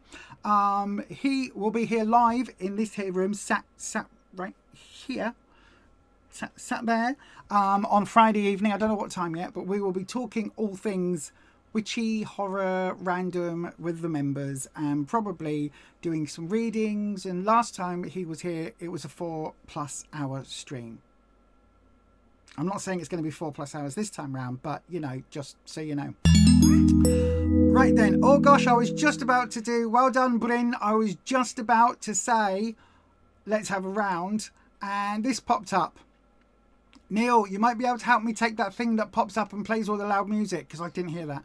He will be here live in this here room, sat right here, sat there, on Friday evening. I don't know what time yet, but we will be talking all things witchy, horror, random with the members, and probably doing some readings. And last time he was here, it was a 4+ hour stream. I'm not saying it's going to be 4+ hours this time round, but you know, just so you know. Right then, oh gosh, I was just about to do, well done Bryn, I was just about to say let's have a round, and this popped up. Neil, you might be able to help me take that thing that pops up and plays all the loud music, because I didn't hear that.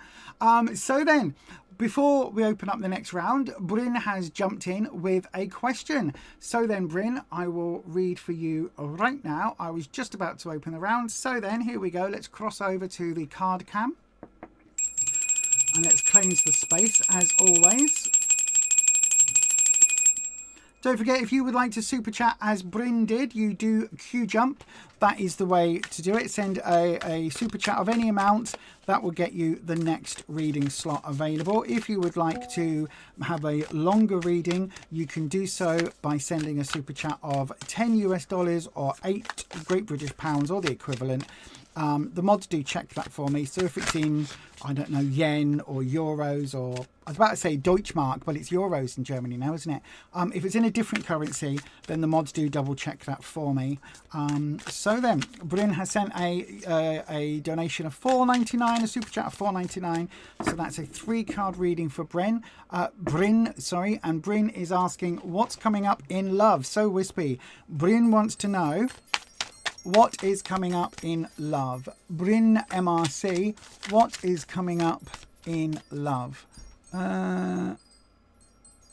So then, before we open up the next round, Bryn has jumped in with a question. So then, Bryn, I will read for you right now. I was just about to open the round. So then, here we go. Let's cross over to the card cam. And let's cleanse the space, as always. Don't forget, if you would like to super chat as Bryn did, you do Q jump. That is the way to do it. Send a super chat of any amount. That will get you the next reading slot available. If you would like to have a longer reading, you can do so by sending a super chat of $10 or 8 Great British pounds or the equivalent. The mods do check that for me. So if it's in, I don't know, yen or euros, or I was about to say Deutschmark, but it's euros in Germany now, isn't it? If it's in a different currency, then the mods do double check that for me. So then, Bryn has sent a donation of $4.99, a super chat of $4.99. So that's a 3-card reading for Bryn. And Bryn is asking, what's coming up in love? So Wispy, Bryn wants to know, what is coming up in love? Bryn MRC, what is coming up in love?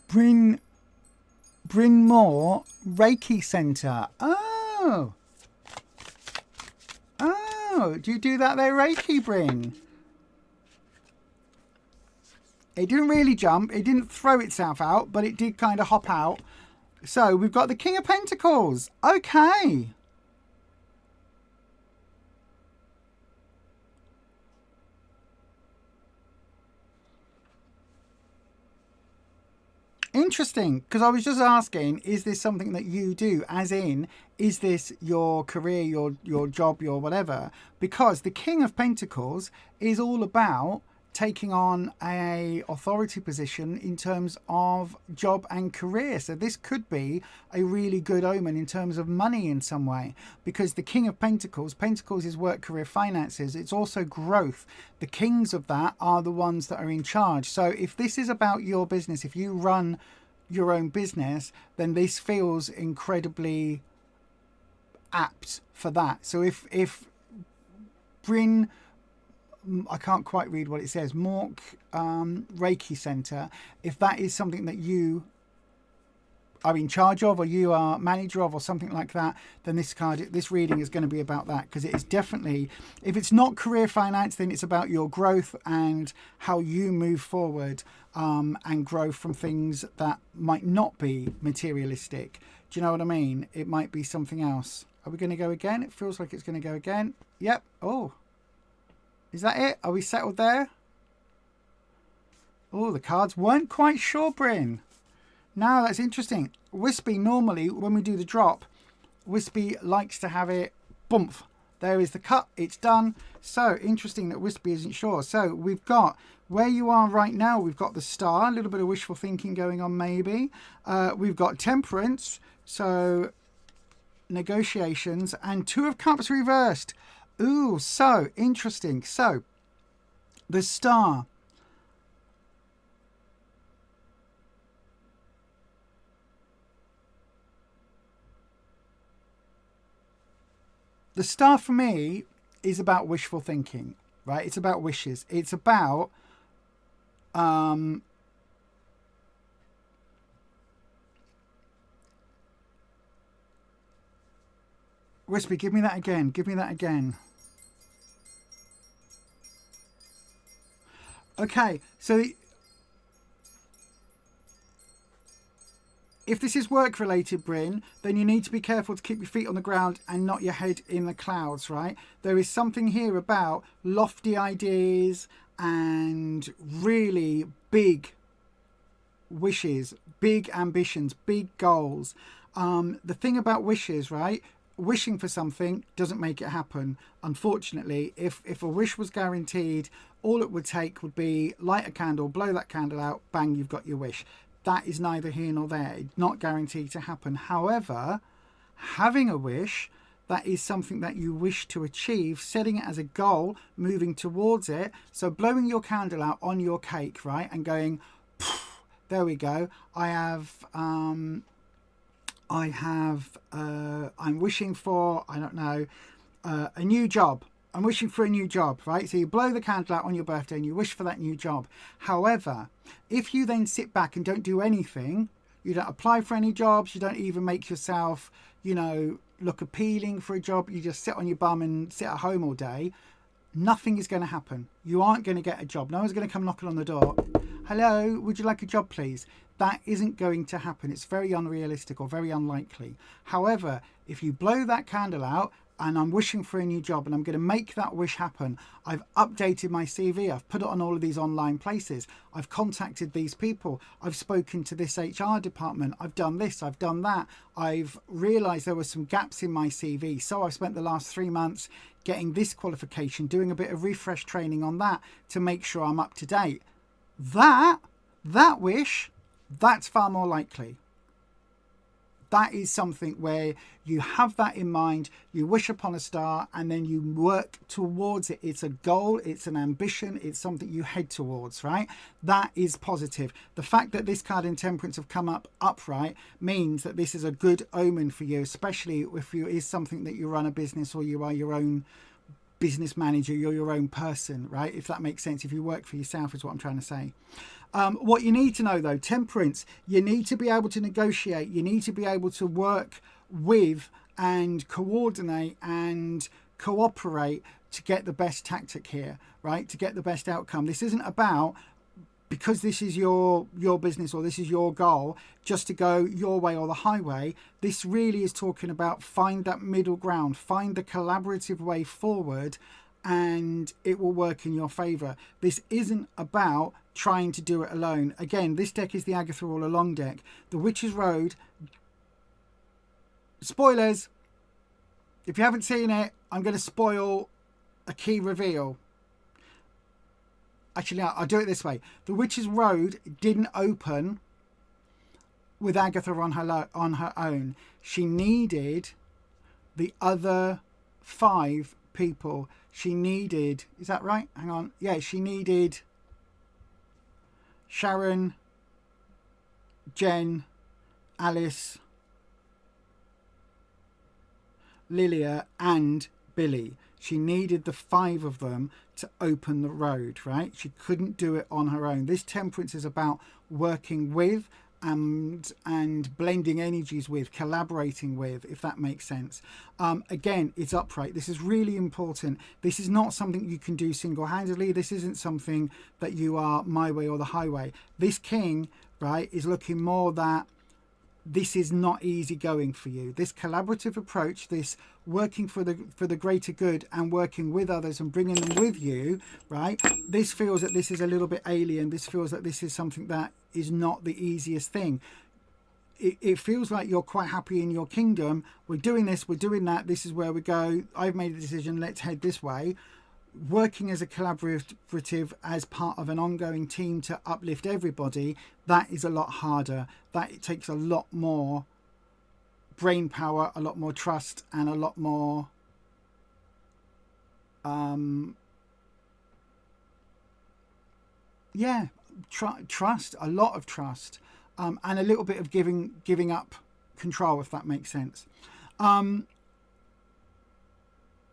Bryn Moore, Reiki Center. Oh, do you do that there, Reiki, Bryn? It didn't really jump. It didn't throw itself out, but it did kind of hop out. So we've got the King of Pentacles. Okay. Interesting, because I was just asking, is this something that you do? As in, is this your career, your job, your whatever? Because the King of Pentacles is all about taking on a authority position in terms of job and career. So this could be a really good omen in terms of money in some way, because the King of Pentacles is work, career, finances. It's also growth. The kings of that are the ones that are in charge. So if this is about your business, if you run your own business, then this feels incredibly apt for that. So if Bryn, I can't quite read what it says, Mork Reiki Center, if that is something that you are in charge of, or you are manager of, or something like that, then this reading is going to be about that, because it is definitely, if it's not career finance, then it's about your growth and how you move forward and grow from things that might not be materialistic. Do you know what I mean? It might be something else. Are we going to go again? It feels like it's going to go again. Yep. Oh, is that it? Are we settled there? Oh, the cards weren't quite sure, Bryn. Now that's interesting. Wispy, normally when we do the drop, Wispy likes to have it bump. There is the cut, it's done. So interesting that Wispy isn't sure. So we've got where you are right now. We've got the star, a little bit of wishful thinking going on maybe. We've got temperance, so negotiations, and 2 of cups reversed. Ooh, so interesting. So the star. The star for me is about wishful thinking, right? It's about wishes. It's about Wispy, give me that again. Give me that again. Okay, so if this is work related, Bryn, then you need to be careful to keep your feet on the ground and not your head in the clouds, right? There is something here about lofty ideas and really big wishes, big ambitions, big goals. The thing about wishes, right? Wishing for something doesn't make it happen. Unfortunately, if a wish was guaranteed, all it would take would be light a candle, blow that candle out, bang, you've got your wish. That is neither here nor there. It's not guaranteed to happen. However, having a wish, that is something that you wish to achieve, setting it as a goal, moving towards it. So blowing your candle out on your cake, right? And going, there we go. I'm wishing for, I don't know, a new job. I'm wishing for a new job, right? So you blow the candle out on your birthday and you wish for that new job. However, if you then sit back and don't do anything, you don't apply for any jobs, you don't even make yourself, you know, look appealing for a job, you just sit on your bum and sit at home all day, nothing is going to happen. You aren't going to get a job. No one's going to come knocking on the door. Hello, would you like a job, please? That isn't going to happen. It's very unrealistic or very unlikely. However, if you blow that candle out, and I'm wishing for a new job and I'm going to make that wish happen. I've updated my CV. I've put it on all of these online places. I've contacted these people. I've spoken to this HR department. I've done this. I've done that. I've realized there were some gaps in my CV. So I've spent the last 3 months getting this qualification, doing a bit of refresh training on that to make sure I'm up to date. That wish, that's far more likely. That is something where you have that in mind, you wish upon a star, and then you work towards it. It's a goal, it's an ambition, it's something you head towards, right? That is positive. The fact that this card in Temperance have come up upright means that this is a good omen for you, especially if you is something that you run a business or you are your own business manager, you're your own person, right? If that makes sense, if you work for yourself is what I'm trying to say. What you need to know though, Temperance, you need to be able to negotiate, you need to be able to work with and coordinate and cooperate to get the best tactic here, right? To get the best outcome. This isn't about, because this is your business or this is your goal, just to go your way or the highway. This really is talking about find that middle ground, find the collaborative way forward, and it will work in your favor. This isn't about trying to do it alone. Again, this deck is the Agatha All Along deck. The Witch's Road, spoilers, if you haven't seen it, I'm going to spoil a key reveal. Actually, I'll do it this way. The Witch's Road didn't open with Agatha on her own. She needed the other 5 people. She needed, is that right? Hang on. Yeah, she needed Sharon, Jen, Alice, Lilia, and Billy. She needed the 5 of them to open the road, right? She couldn't do it on her own. This Temperance is about working with and blending energies with, collaborating with, if that makes sense. Again, it's upright. This is really important. This is not something you can do single-handedly. This isn't something that you are my way or the highway. This king, right, is looking more that this is not easy going for you. This collaborative approach, this working for the greater good and working with others and bringing them with you, right? This feels that this is a little bit alien. This feels that this is something that is not the easiest thing. It feels like you're quite happy in your kingdom. We're doing this, we're doing that. This is where we go. I've made a decision. Let's head this way. Working as a collaborative, as part of an ongoing team to uplift everybody, that is a lot harder. That it takes a lot more brain power, a lot more trust, and a lot more trust, a lot of trust, and a little bit of giving up control, if that makes sense.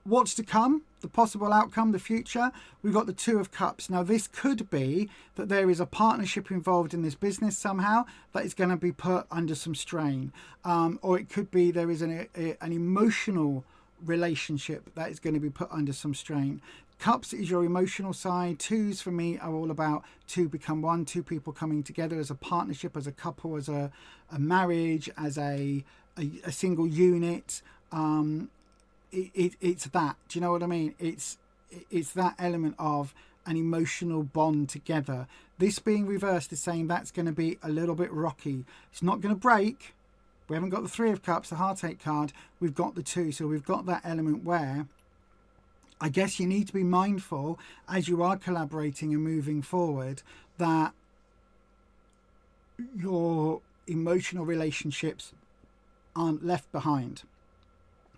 What's to come, the possible outcome, the future, we've got the Two of Cups. Now, this could be that there is a partnership involved in this business somehow that is going to be put under some strain. Or it could be there is an emotional relationship that is going to be put under some strain. Cups is your emotional side. Twos for me are all about two become one, two people coming together as a partnership, as a couple, as a marriage, as a single unit. It's that. Do you know what I mean? It's that element of an emotional bond together. This being reversed is saying that's going to be a little bit rocky. It's not going to break. We haven't got the Three of Cups, the Heartache card. We've got the two. So we've got that element where I guess you need to be mindful as you are collaborating and moving forward that your emotional relationships aren't left behind,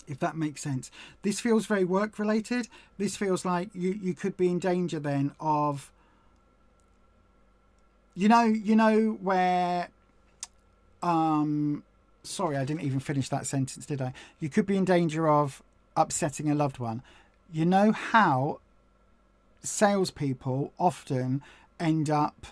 if that makes sense. This feels very work related. This feels like you could be in danger then of, you know where, sorry, I didn't even finish that sentence, did I? You could be in danger of upsetting a loved one. You know how salespeople often end up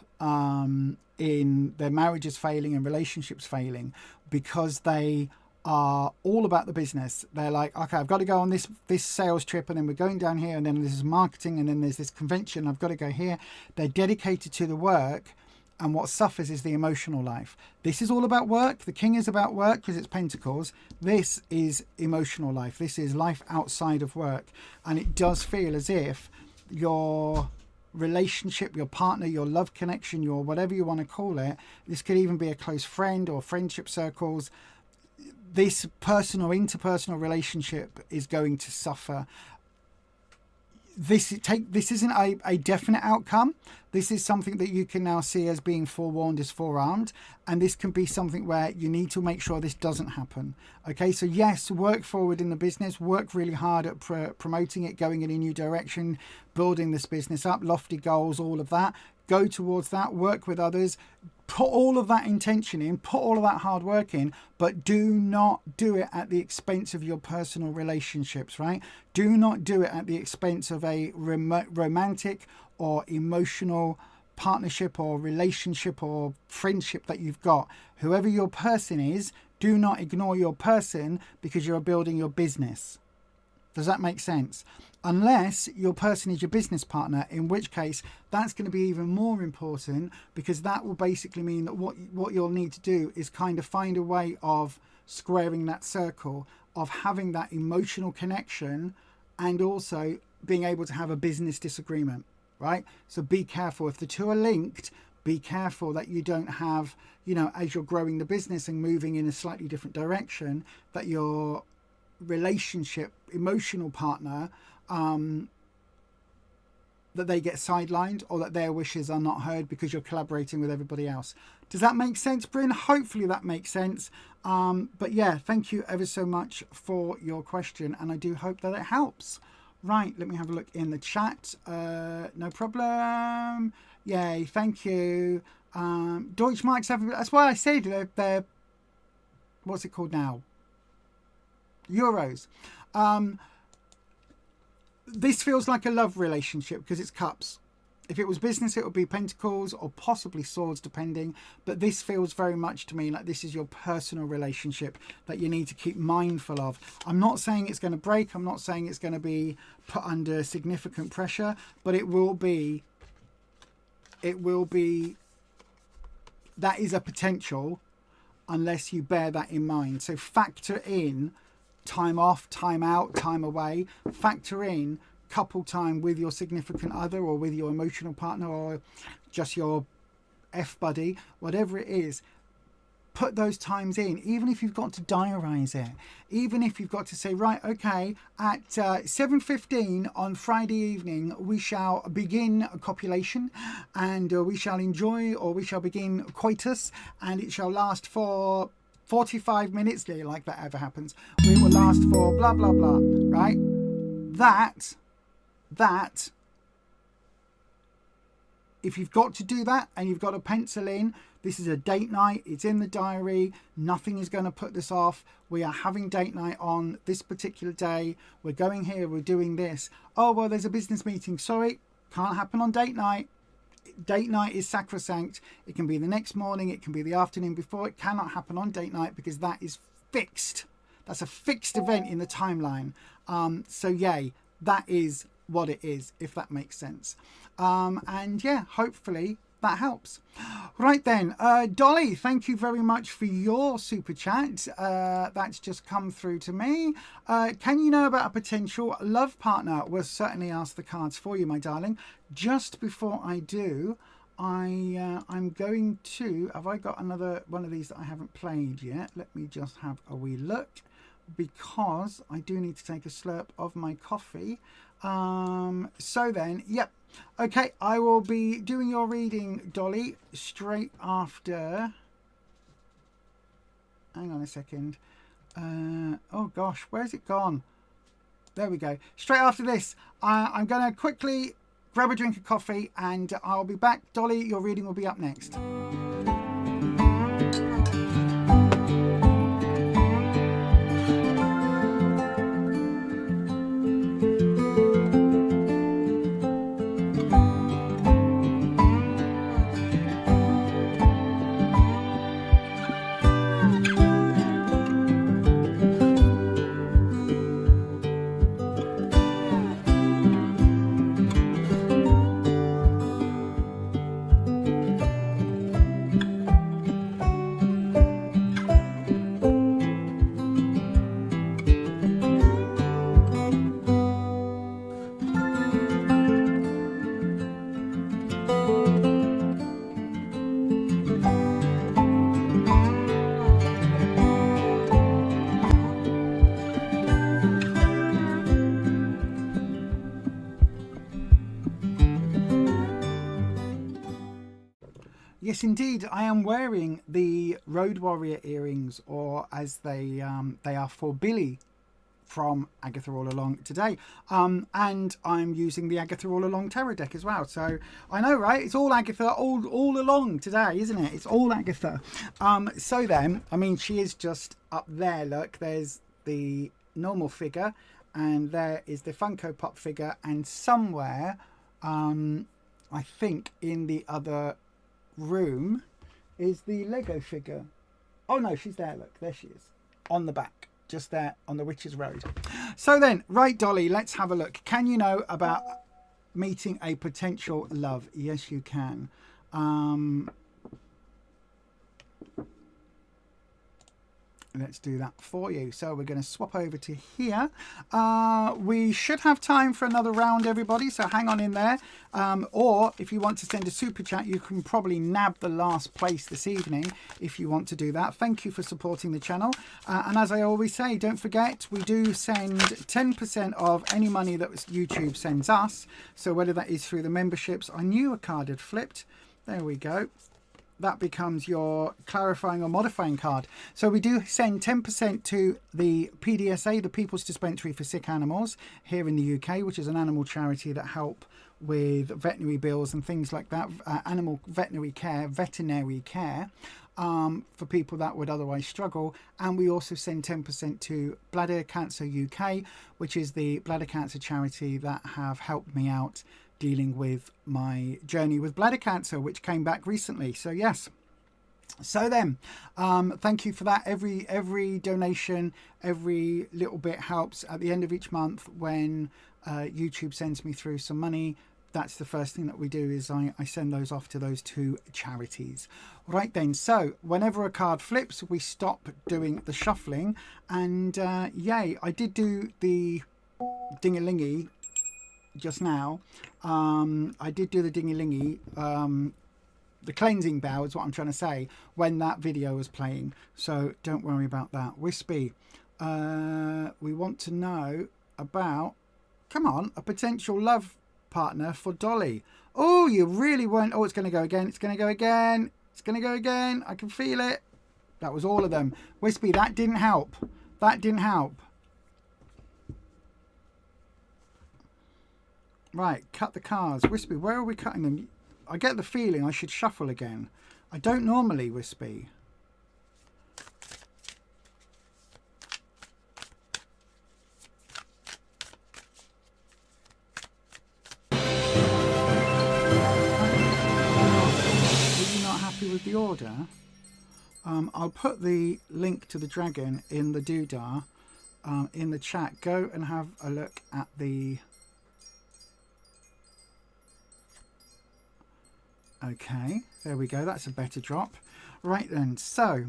in their marriages failing and relationships failing because they are all about the business. They're like, okay, I've got to go on this sales trip, and then we're going down here, and then there's marketing, and then there's this convention, I've got to go here. They're dedicated to the work, and what suffers is the emotional life. This is all about work. The king is about work because it's Pentacles. This is emotional life. This is life outside of work, and it does feel as if your relationship, your partner, your love connection, your whatever you want to call it, this could even be a close friend or friendship circles, this personal, interpersonal relationship is going to suffer. This isn't a definite outcome. This is something that you can now see as being forewarned, is forearmed, and this can be something where you need to make sure this doesn't happen. Okay, so yes, work forward in the business, work really hard at promoting it, going in a new direction, building this business up, lofty goals, all of that. Go towards that, work with others, put all of that intention in, put all of that hard work in, but do not do it at the expense of your personal relationships, right? Do not do it at the expense of a romantic or emotional partnership or relationship or friendship that you've got. Whoever your person is, do not ignore your person because you're building your business. Does that make sense? Unless your person is your business partner, in which case that's going to be even more important, because that will basically mean that what you'll need to do is kind of find a way of squaring that circle, of having that emotional connection and also being able to have a business disagreement, right? So be careful. If the two are linked, be careful that you don't have, as you're growing the business and moving in a slightly different direction, that your relationship, emotional partner, that they get sidelined or that their wishes are not heard because you're collaborating with everybody else. Does that make sense, Bryn? Hopefully that makes sense. But yeah, thank you ever so much for your question, and I do hope that it helps. Right, let me have a look in the chat. No problem. Yay, thank you. Deutschmarks, that's why I said they're what's it called now? Euros. This feels like a love relationship because it's cups. If it was business, it would be pentacles or possibly swords, depending. But this feels very much to me like this is your personal relationship that you need to keep mindful of. I'm not saying it's going to break. I'm not saying it's going to be put under significant pressure, but it will be, that is a potential unless you bear that in mind. So factor in time off, time out, time away. Factor in couple time with your significant other or with your emotional partner or just your buddy, whatever it is. Put those times in, even if you've got to diarise it, even if you've got to say, right, okay, at 7:15 on Friday evening we shall begin copulation, and we shall enjoy, or we shall begin coitus, and it shall last for 45 minutes. Yeah, like that ever happens. We will last for blah blah blah, right? That if you've got to do that and you've got to pencil in, this is a date night, it's in the diary, nothing is going to put this off. We are having date night on this particular day, we're going here, we're doing this. Oh, well, there's a business meeting, sorry, can't happen on date night. Date night is sacrosanct. It can be the next morning, it can be the afternoon before. It cannot happen on date night because that is fixed. That's a fixed event in the timeline. So yay, that is what it is, if that makes sense. And yeah, hopefully that helps. Right then, Dolly, thank you very much for your super chat. That's just come through to me. Can you know about a potential love partner? We'll certainly ask the cards for you, my darling. Just before I do, I'm going to, have I got another one of these that I haven't played yet? Let me just have a wee look, because I do need to take a slurp of my coffee. So then, yep. Okay, I will be doing your reading, Dolly, straight after. Hang on a second. Oh gosh, where's it gone? There we go. Straight after this, I'm going to quickly grab a drink of coffee and I'll be back. Dolly, your reading will be up next. Yes, indeed, I am wearing the Road Warrior earrings, or as they are for Billy from Agatha All Along today. And I'm using the Agatha All Along tarot deck as well. So I know, right? It's all Agatha all along today, isn't it? It's all Agatha. So then, I mean, she is just up there. Look, there's the normal figure, and there is the Funko Pop figure, and somewhere, I think in the other room is the Lego figure. Oh no, she's there. Look, there she is on the back, just there on the Witch's Road. So then, right, Dolly, let's have a look. Can you know about meeting a potential love? Yes, you can. Let's do that for you. So we're going to swap over to here. We should have time for another round, everybody, so hang on in there. Or if you want to send a super chat, you can probably nab the last place this evening if you want to do that. Thank you for supporting the channel. And as I always say, don't forget, we do send 10% of any money that YouTube sends us. So whether that is through the memberships, I knew a card had flipped. There we go. That becomes your clarifying or modifying card. So we do send 10% to the PDSA, the People's Dispensary for Sick Animals, here in the UK, which is an animal charity that help with veterinary bills and things like that, animal veterinary care for people that would otherwise struggle. And we also send 10% to Bladder Cancer UK, which is the bladder cancer charity that have helped me out dealing with my journey with bladder cancer, which came back recently. So yes. So then, thank you for that. Every donation, every little bit helps. At the end of each month, when YouTube sends me through some money, that's the first thing that we do, is I send those off to those two charities. Right then, so whenever a card flips, we stop doing the shuffling. And yay, I did do the ding-a-lingy just now. I did do the ding-a-lingy, the cleansing bow is what I'm trying to say, when that video was playing. So don't worry about that. Wispy, we want to know about, come on, a potential love partner for Dolly. Oh, you really weren't. Oh, it's going to go again. It's going to go again. It's going to go again. I can feel it. That was all of them. Wispy, that didn't help. That didn't help. Right, cut the cards. Wispy, where are we cutting them? I get the feeling I should shuffle again. I don't normally, Wispy. Are you not happy with the order? I'll put the link to the dragon in the doodah in the chat. Go and have a look at the... Okay, there we go. That's a better drop. Right then, so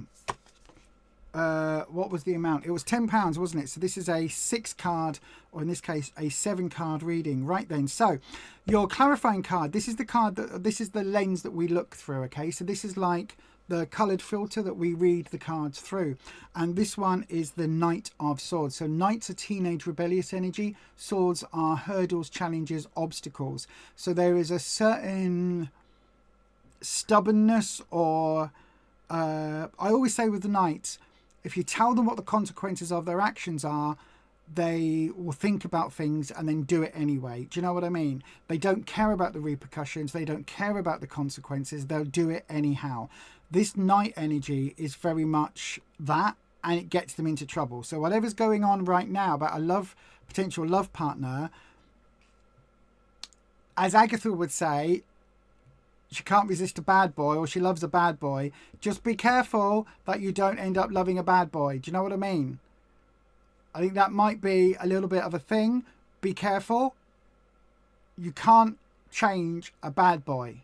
what was the amount? It was £10, wasn't it? So this is a 6 card, or in this case a 7 card reading. Right then, so your clarifying card, this is the card that, this is the lens that we look through. Okay, so this is like the coloured filter that we read the cards through, and this one is the Knight of Swords. So Knights are teenage rebellious energy, swords are hurdles, challenges, obstacles. So there is a certain stubbornness, or I always say with the Knights, if you tell them what the consequences of their actions are, they will think about things and then do it anyway. Do you know what I mean? They don't care about the repercussions, they don't care about the consequences, they'll do it anyhow. This Knight energy is very much that, and it gets them into trouble. So whatever's going on right now about a potential love partner, as Agatha would say, she can't resist a bad boy, or she loves a bad boy. Just be careful that you don't end up loving a bad boy. Do you know what I mean? I think that might be a little bit of a thing. Be careful. You can't change a bad boy.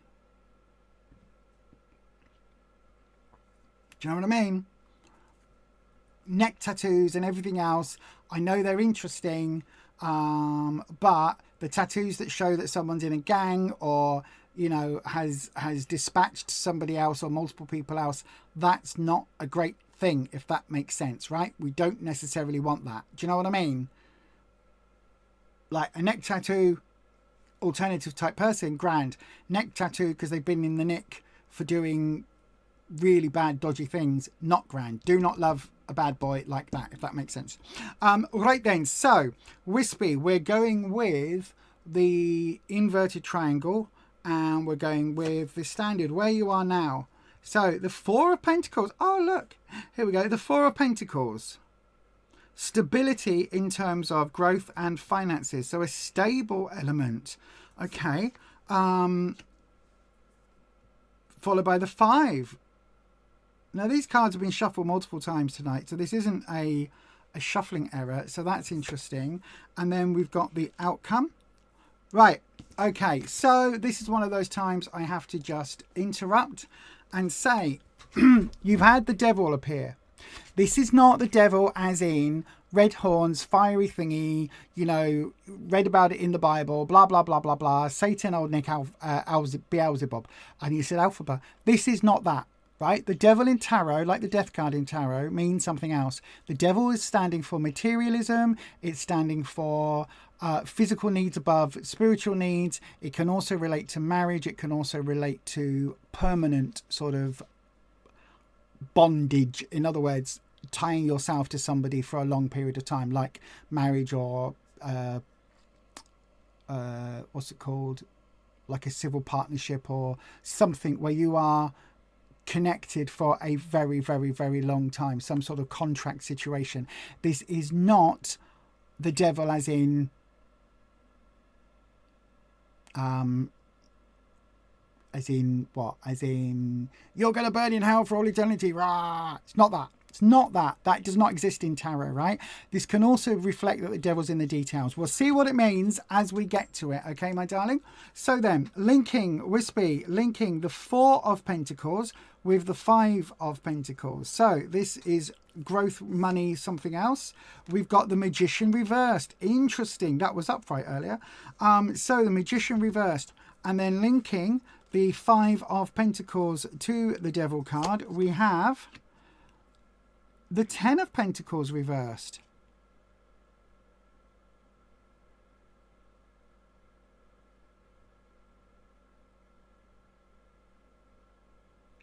Do you know what I mean? Neck tattoos and everything else, I know they're interesting, but the tattoos that show that someone's in a gang, or you know, has dispatched somebody else or multiple people else, that's not a great thing, if that makes sense, right? We don't necessarily want that. Do you know what I mean? Like a neck tattoo, alternative type person, grand. Neck tattoo because they've been in the nick for doing really bad, dodgy things, not grand. Do not love a bad boy like that, if that makes sense. Right then, so Wispy, we're going with the inverted triangle, and we're going with the standard, where you are now. So the Four of Pentacles. Oh, look, here we go. The Four of Pentacles. Stability in terms of growth and finances. So a stable element. Okay. Followed by the 5. Now, these cards have been shuffled multiple times tonight, so this isn't a shuffling error. So that's interesting. And then we've got the outcome. Right. Okay, so this is one of those times I have to just interrupt and say, you've had the devil appear. This is not the devil as in red horns, fiery thingy, you know, read about it in the Bible, blah, blah, blah, blah, blah, Satan, old Nick, Beelzebub, and you said Alphaba. This is not that, right? The devil in tarot, like the death card in tarot, means something else. The devil is standing for materialism. It's standing for physical needs above spiritual needs. It can also relate to marriage. It can also relate to permanent sort of bondage. In other words, tying yourself to somebody for a long period of time, like marriage, or what's it called, like a civil partnership or something where you are connected for a very, very, very long time, some sort of contract situation. This is not the devil as in As in what? As in, you're going to burn in hell for all eternity. Rah! It's not that. It's not that. That does not exist in tarot, right? This can also reflect that the devil's in the details. We'll see what it means as we get to it, okay, my darling? So then, linking the 4 of Pentacles with the 5 of Pentacles. So this is growth, money, something else. We've got the Magician reversed. Interesting. That was up right earlier. So the Magician reversed. And then linking the 5 of Pentacles to the Devil card, we have the 10 of Pentacles reversed.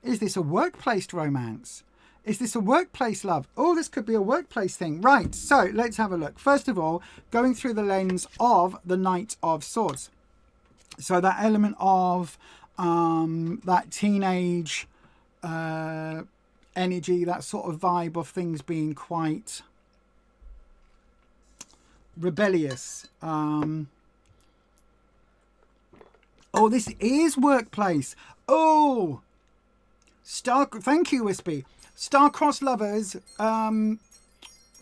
Is this a workplace romance? Is this a workplace love? Oh, this could be a workplace thing. Right, so let's have a look. First of all, going through the lens of the Knight of Swords. So that element of that teenage energy, that sort of vibe of things being quite rebellious. Oh, this is workplace. Oh, thank you, Wispy. Star-crossed lovers, Romeo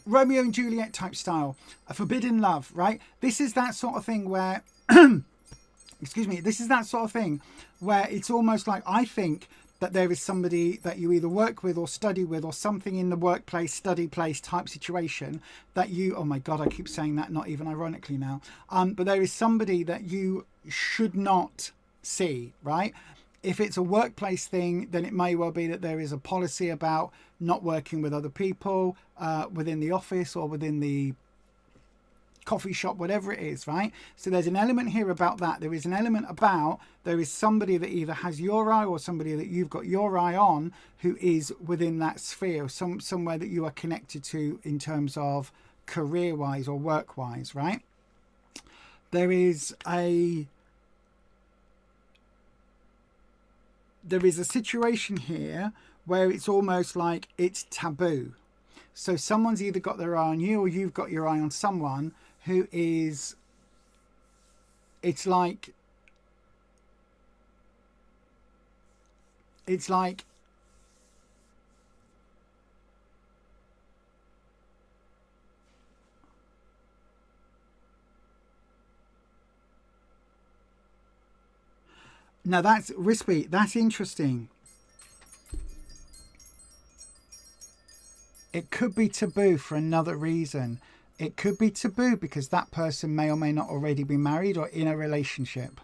and Juliet type style, a forbidden love, right? This is that sort of thing where excuse me, this is that sort of thing where it's almost like, I think that there is somebody that you either work with or study with or something in the workplace, study place type situation that you, oh my God, I keep saying that, not even ironically now. But there is somebody that you should not see, right? If it's a workplace thing, then it may well be that there is a policy about not working with other people within the office or within the coffee shop, whatever it is, right? So there's an element here about that. There is an element about there is somebody that either has your eye or somebody that you've got your eye on who is within that sphere, somewhere that you are connected to in terms of career-wise or work-wise, right? There is a situation here where it's almost like it's taboo. So someone's either got their eye on you or you've got your eye on someone who is, it's like now that's Wispy, that's interesting. It could be taboo for another reason. It could be taboo because that person may or may not already be married or in a relationship.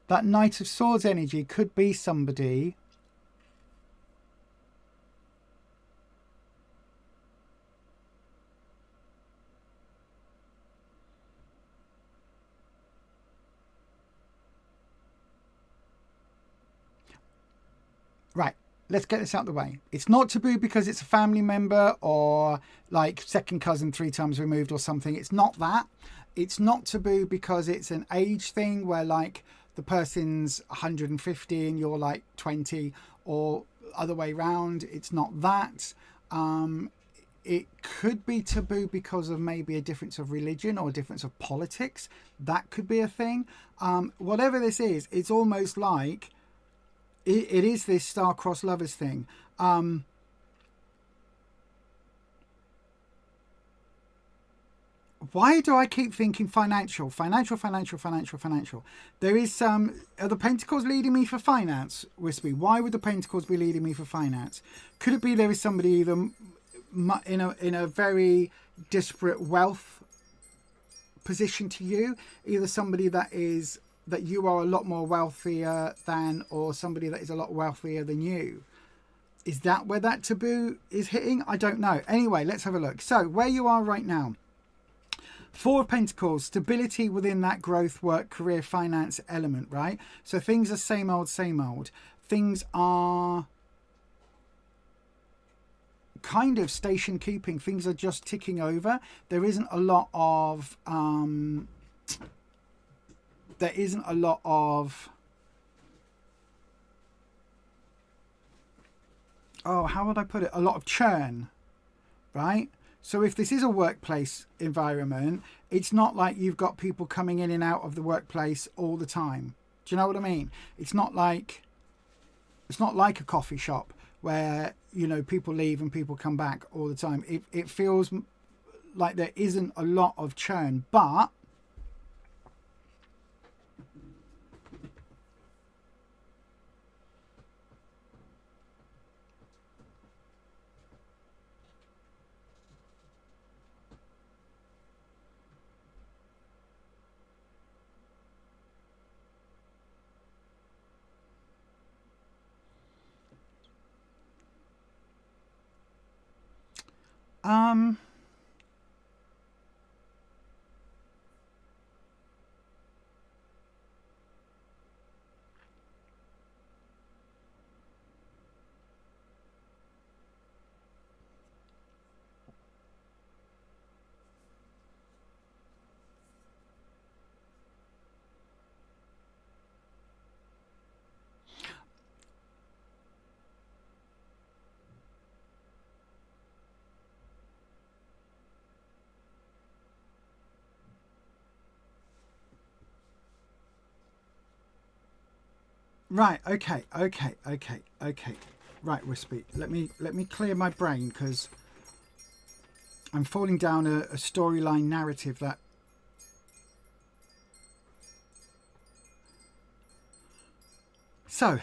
That Knight of Swords energy could be somebody right. Let's get this out of the way. It's not taboo because it's a family member or like second cousin 3 times removed or something. It's not that. It's not taboo because it's an age thing where like the person's 150 and you're like 20 or other way round. It's not that. It could be taboo because of maybe a difference of religion or a difference of politics. That could be a thing. Whatever this is, it's almost like it is this star-crossed lovers thing. Why do I keep thinking financial? There is some... Are the pentacles leading me for finance, Wispy? Why would the pentacles be leading me for finance? Could it be there is somebody either in a very disparate wealth position to you? Either somebody that you are a lot more wealthier than, or somebody that is a lot wealthier than you. Is that where that taboo is hitting? I don't know. Anyway, let's have a look. So where you are right now, 4 of Pentacles, stability within that growth, work, career, finance element, right? So things are same old, same old. Things are kind of station keeping. Things are just ticking over. There isn't a lot of... how would I put it? A lot of churn, right? So if this is a workplace environment, it's not like you've got people coming in and out of the workplace all the time. Do you know what I mean? It's not like a coffee shop where, you know, people leave and people come back all the time. It feels like there isn't a lot of churn, but right, okay. Right, Wispy. Let me clear my brain, because I'm falling down a storyline narrative that so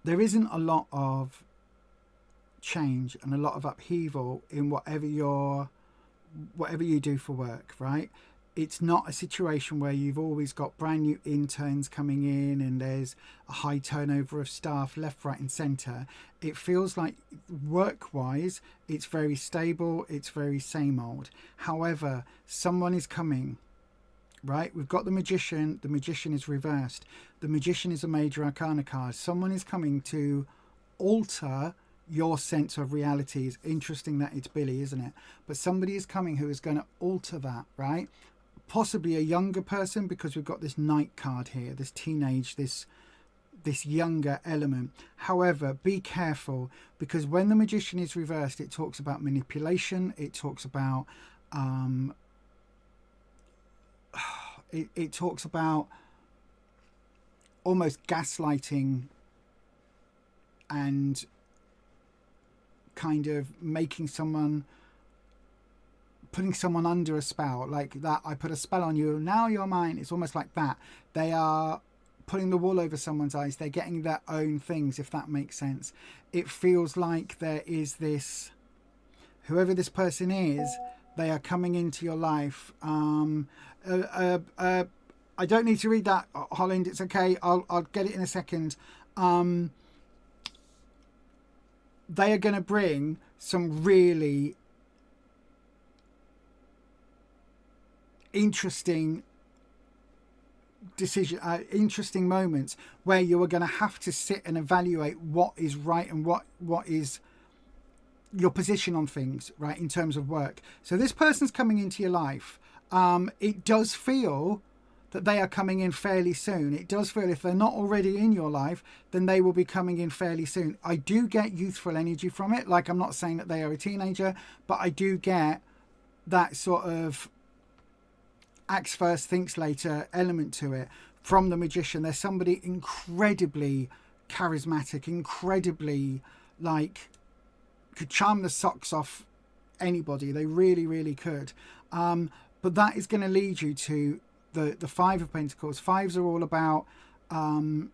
there isn't a lot of change and a lot of upheaval in whatever you do for work, right? It's not a situation where you've always got brand new interns coming in and there's a high turnover of staff left, right and centre. It feels like work-wise, it's very stable, it's very same old. However, someone is coming, right? We've got the Magician is reversed. The Magician is a major arcana card. Someone is coming to alter your sense of reality. Is interesting that it's Billy, isn't it? But somebody is coming who is going to alter that, right? Possibly a younger person, because we've got this Knight card here, this teenage, this younger element. However, be careful, because when the Magician is reversed, it talks about manipulation, it talks about it talks about almost gaslighting and kind of making someone, putting someone under a spell, like that. I put a spell on you, now you're mine. It's almost like that. They are putting the wool over someone's eyes. They're getting their own things, if that makes sense. It feels like there is this, whoever this person is, they are coming into your life. I don't need to read that, Holland. It's okay. I'll get it in a second. They are going to bring some really interesting interesting moments where you are going to have to sit and evaluate what is right and what is your position on things, right, in terms of work. So this person's coming into your life. It does feel that they are coming in fairly soon. It does feel, if they're not already in your life, then they will be coming in fairly soon. I do get youthful energy from it. Like, I'm not saying that they are a teenager, but I do get that sort of acts first, thinks later element to it from the Magician. There's somebody incredibly charismatic, incredibly, like, could charm the socks off anybody. They really, really could. But that is going to lead you to the Five of Pentacles. Fives are all about having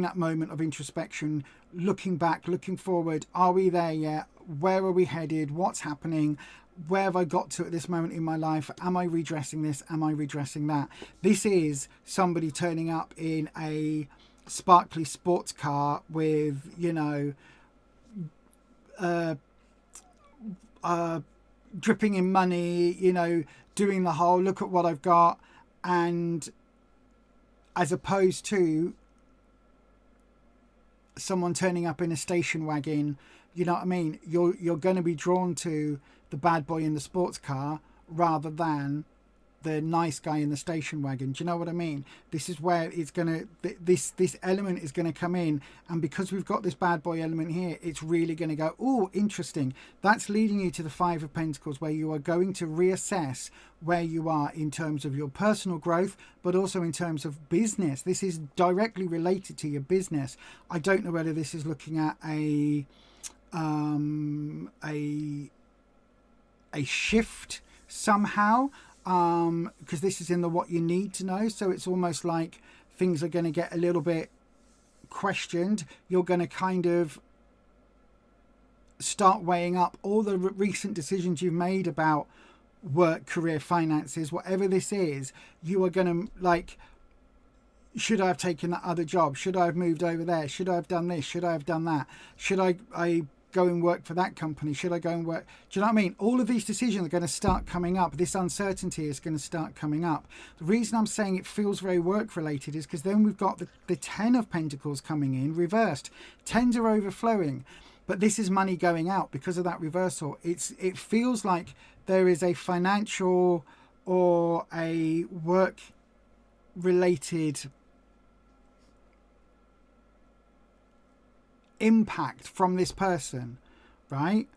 that moment of introspection, looking back, looking forward. Are we there yet? Where are we headed? What's happening? Where have I got to at this moment in my life? Am I redressing this? Am I redressing that? This is somebody turning up in a sparkly sports car with, you know, dripping in money, you know, doing the whole look at what I've got, and as opposed to someone turning up in a station wagon. You know what I mean? You're going to be drawn to the bad boy in the sports car rather than the nice guy in the station wagon. Do you know what I mean? This is where it's gonna, this element is gonna come in, and because we've got this bad boy element here, it's really gonna go, oh, interesting. That's leading you to the Five of Pentacles, where you are going to reassess where you are in terms of your personal growth, but also in terms of business. This is directly related to your business. I don't know whether this is looking at a shift somehow, because this is in the what you need to know, so it's almost like things are going to get a little bit questioned. You're going to kind of start weighing up all the recent decisions you've made about work, career, finances, whatever this is. You are going to like, should I have taken that other job? Should I have moved over there? Should I have done this? Should I have done that? Should I go and work for that company? Should I go and work? Do you know what I mean? All of these decisions are going to start coming up. This uncertainty is going to start coming up. The reason I'm saying it feels very work related is because then we've got the 10 of Pentacles coming in reversed. 10s are overflowing, but this is money going out because of that reversal. It feels like there is a financial or a work related impact from this person, right?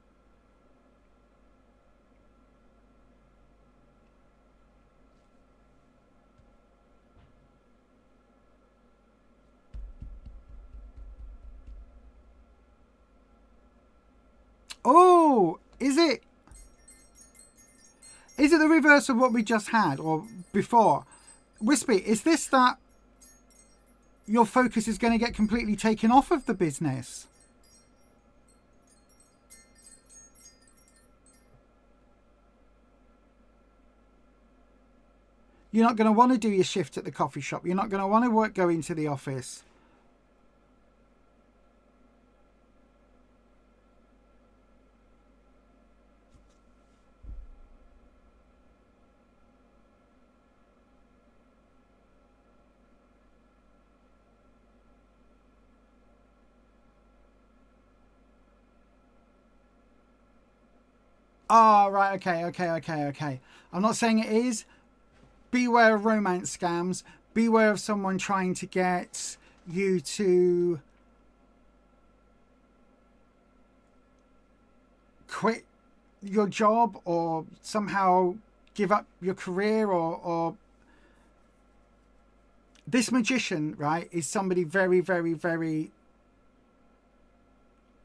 Oh, is it the reverse of what we just had or before? Wispy, is this that your focus is going to get completely taken off of the business? You're not going to want to do your shift at the coffee shop. You're not going to want to go into the office. Oh, right, okay. I'm not saying it is. Beware of romance scams. Beware of someone trying to get you to quit your job or somehow give up your career or this magician, right, is somebody very, very, very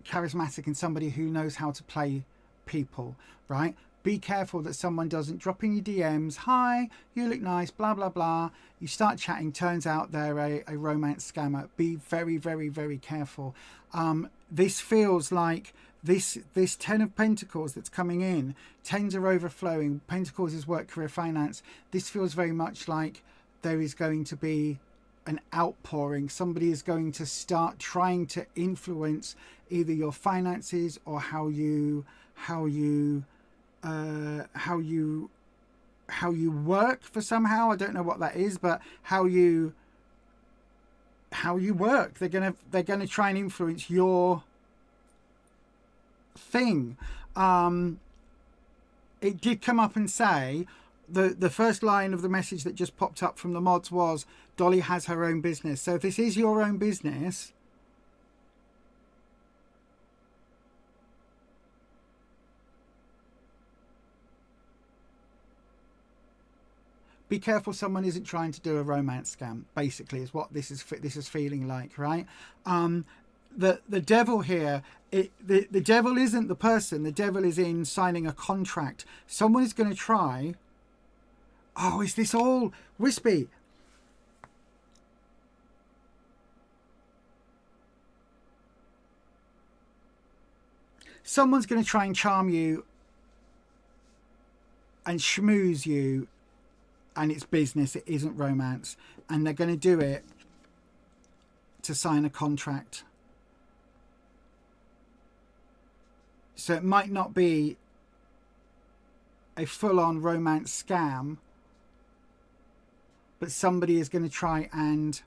charismatic and somebody who knows how to play people, right? Be careful that someone doesn't drop in your DMs, hi, you look nice, blah blah blah. You start chatting, turns out they're a romance scammer. Be very, very, very careful. This feels like this 10 of Pentacles that's coming in, 10s are overflowing, Pentacles is work, career, finance. This feels very much like there is going to be an outpouring. Somebody is going to start trying to influence either your finances or how you work for somehow. I don't know what that is, but how you work. They're gonna try and influence your thing. It did come up and say the first line of the message that just popped up from the mods was Dolly has her own business. So if this is your own business, be careful someone isn't trying to do a romance scam, basically, is what this is feeling like, right? The devil here, the devil isn't the person. The devil is in signing a contract. Someone is going to try. Oh, is this all wispy? Someone's going to try and charm you and schmooze you, and it's business, it isn't romance, and they're going to do it to sign a contract. So it might not be a full-on romance scam, but somebody is going to try, and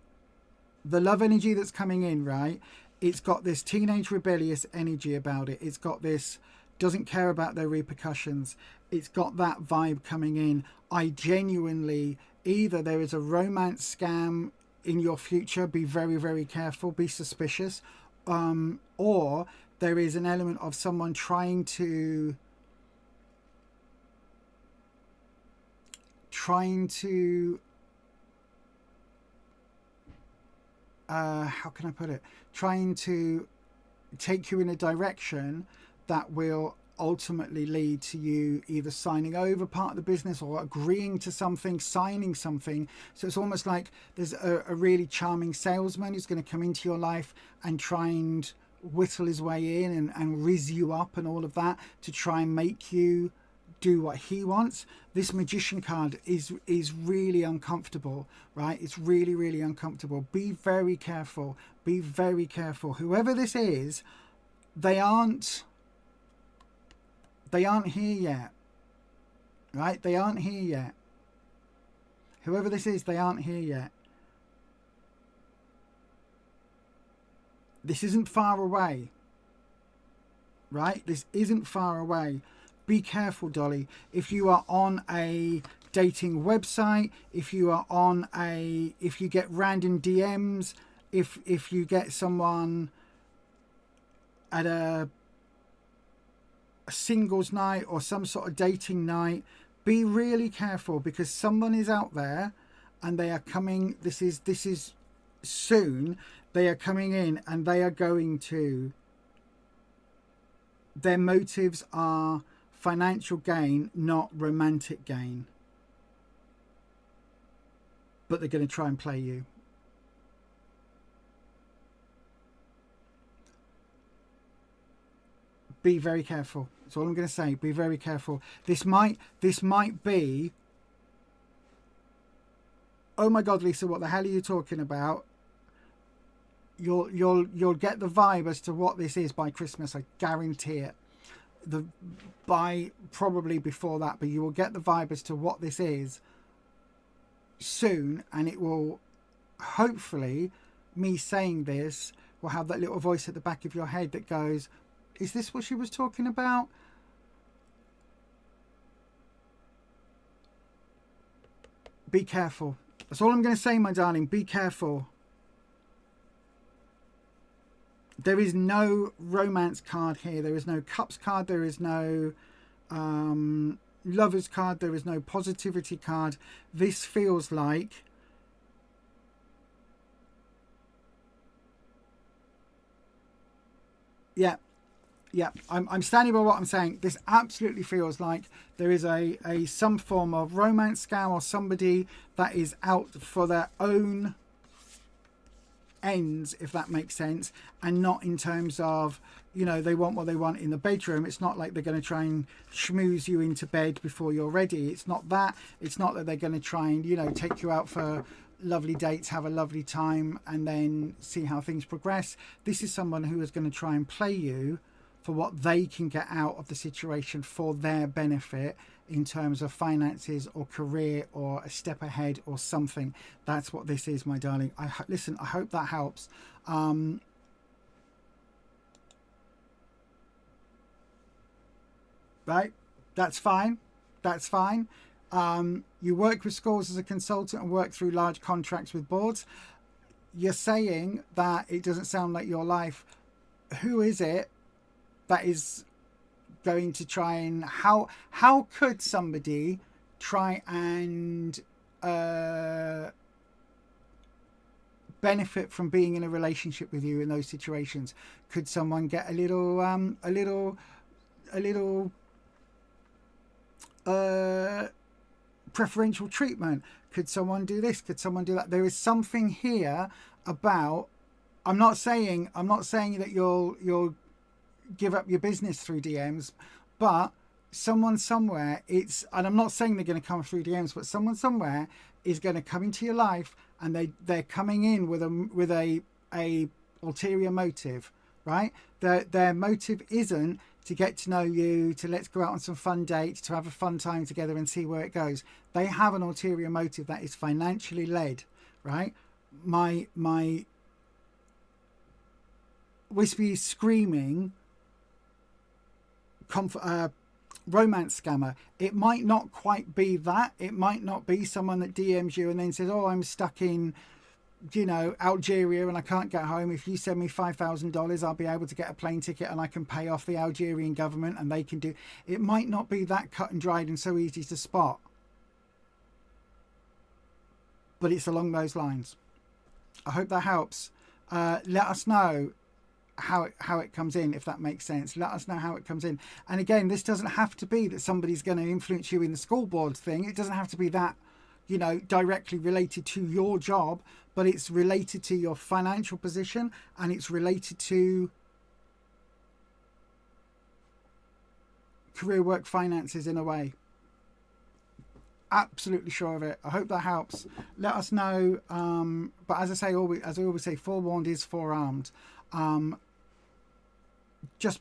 the love energy that's coming in, right, it's got this teenage rebellious energy about it. It's got this doesn't care about their repercussions. It's got that vibe coming in. I genuinely, either there is a romance scam in your future, be very, very careful, be suspicious, or there is an element of someone trying to how can I put it, trying to take you in a direction that will ultimately lead to you either signing over part of the business or agreeing to something, signing something. So it's almost like there's a really charming salesman who's going to come into your life and try and whittle his way in and rizz you up and all of that to try and make you do what he wants. This magician card is really uncomfortable, right? It's really, really uncomfortable. Be very careful. Be very careful. Whoever this is, they aren't here yet, right? They aren't here yet. Whoever this is, they aren't here yet. This isn't far away, right? This isn't far away. Be careful, Dolly. If you are on a dating website, if you get random DMs, if you get someone at a singles night or some sort of dating night, be really careful, because someone is out there and they are coming. This is soon. They are coming in and they are going to, their motives are financial gain, not romantic gain. But they're going to try and play you. Be very careful. That's all I'm going to say. Be very careful. This might be, oh my God, Lisa, what the hell are you talking about? You'll get the vibe as to what this is by Christmas. I guarantee it. By probably before that, but you will get the vibe as to what this is soon, and it will, hopefully, me saying this will have that little voice at the back of your head that goes, is this what she was talking about? Be careful. That's all I'm going to say, my darling. Be careful. There is no romance card here. There is no cups card. There is no lovers card. There is no positivity card. This feels like yeah, I'm standing by what I'm saying. This absolutely feels like there is a some form of romance scam or somebody that is out for their own ends, if that makes sense, and not in terms of, you know, they want what they want in the bedroom. It's not like they're going to try and schmooze you into bed before you're ready. It's not that. It's not that they're going to try and, you know, take you out for lovely dates, have a lovely time, and then see how things progress. This is someone who is going to try and play you for what they can get out of the situation for their benefit in terms of finances or career or a step ahead or something. That's what this is, my darling. Listen, I hope that helps. Right? That's fine. That's fine. You work with schools as a consultant and work through large contracts with boards. You're saying that it doesn't sound like your life. Who is it that is going to try and, how could somebody try and benefit from being in a relationship with you in those situations? Could someone get a little preferential treatment? Could someone do this? Could someone do that? There is something here about, I'm not saying that you'll give up your business through DMs, but someone somewhere, and I'm not saying they're going to come through DMs, but someone somewhere is going to come into your life, and they're coming in with a ulterior motive, right? Their motive isn't to get to know you, to let's go out on some fun dates, to have a fun time together and see where it goes. They have an ulterior motive that is financially led, right? My wispy screaming romance scammer. It might not quite be that. It might not be someone that DMs you and then says, oh, I'm stuck in, you know, Algeria and I can't get home. If you send me $5,000, I'll be able to get a plane ticket and I can pay off the Algerian government and they can do. It might not be that cut and dried and so easy to spot, but it's along those lines. I hope that helps. Let us know how it comes in, if that makes sense. Let us know how it comes in. And again, this doesn't have to be that somebody's going to influence you in the school board thing. It doesn't have to be that, you know, directly related to your job, but it's related to your financial position and it's related to career, work, finances in a way. Absolutely sure of it. I hope that helps. Let us know. But as I say, as I always say, forewarned is forearmed. Just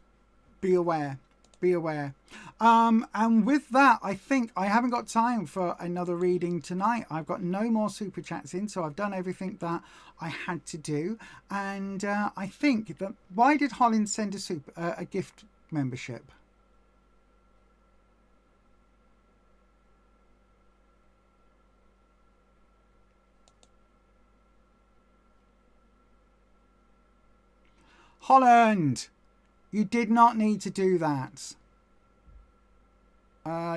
be aware. Be aware. And with that, I think I haven't got time for another reading tonight. I've got no more super chats in, so I've done everything that I had to do. And I think that, why did Hollins send a gift membership? Holland, you did not need to do that.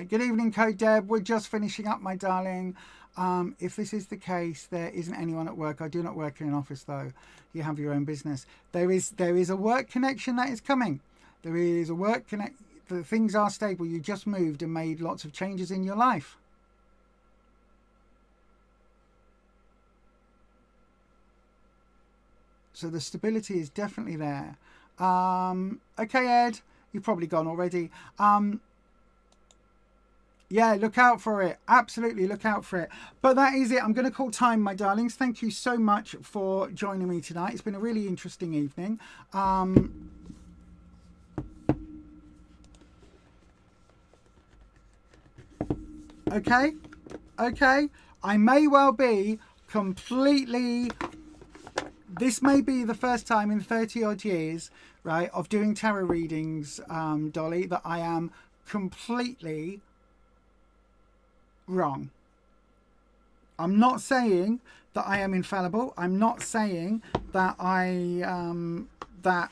Good evening, Code Deb. We're just finishing up, my darling. If this is the case, there isn't anyone at work. I do not work in an office, though. You have your own business. There is a work connection that is coming. There is a work connect. The things are stable. You just moved and made lots of changes in your life. So the stability is definitely there. Okay, Ed, you've probably gone already. Yeah, look out for it. Absolutely, look out for it. But that is it. I'm going to call time, my darlings. Thank you so much for joining me tonight. It's been a really interesting evening. Okay. I may well be completely... This may be the first time in 30 odd years, right, of doing tarot readings, Dolly, that I am completely wrong. I'm not saying that I am infallible. I'm not saying that that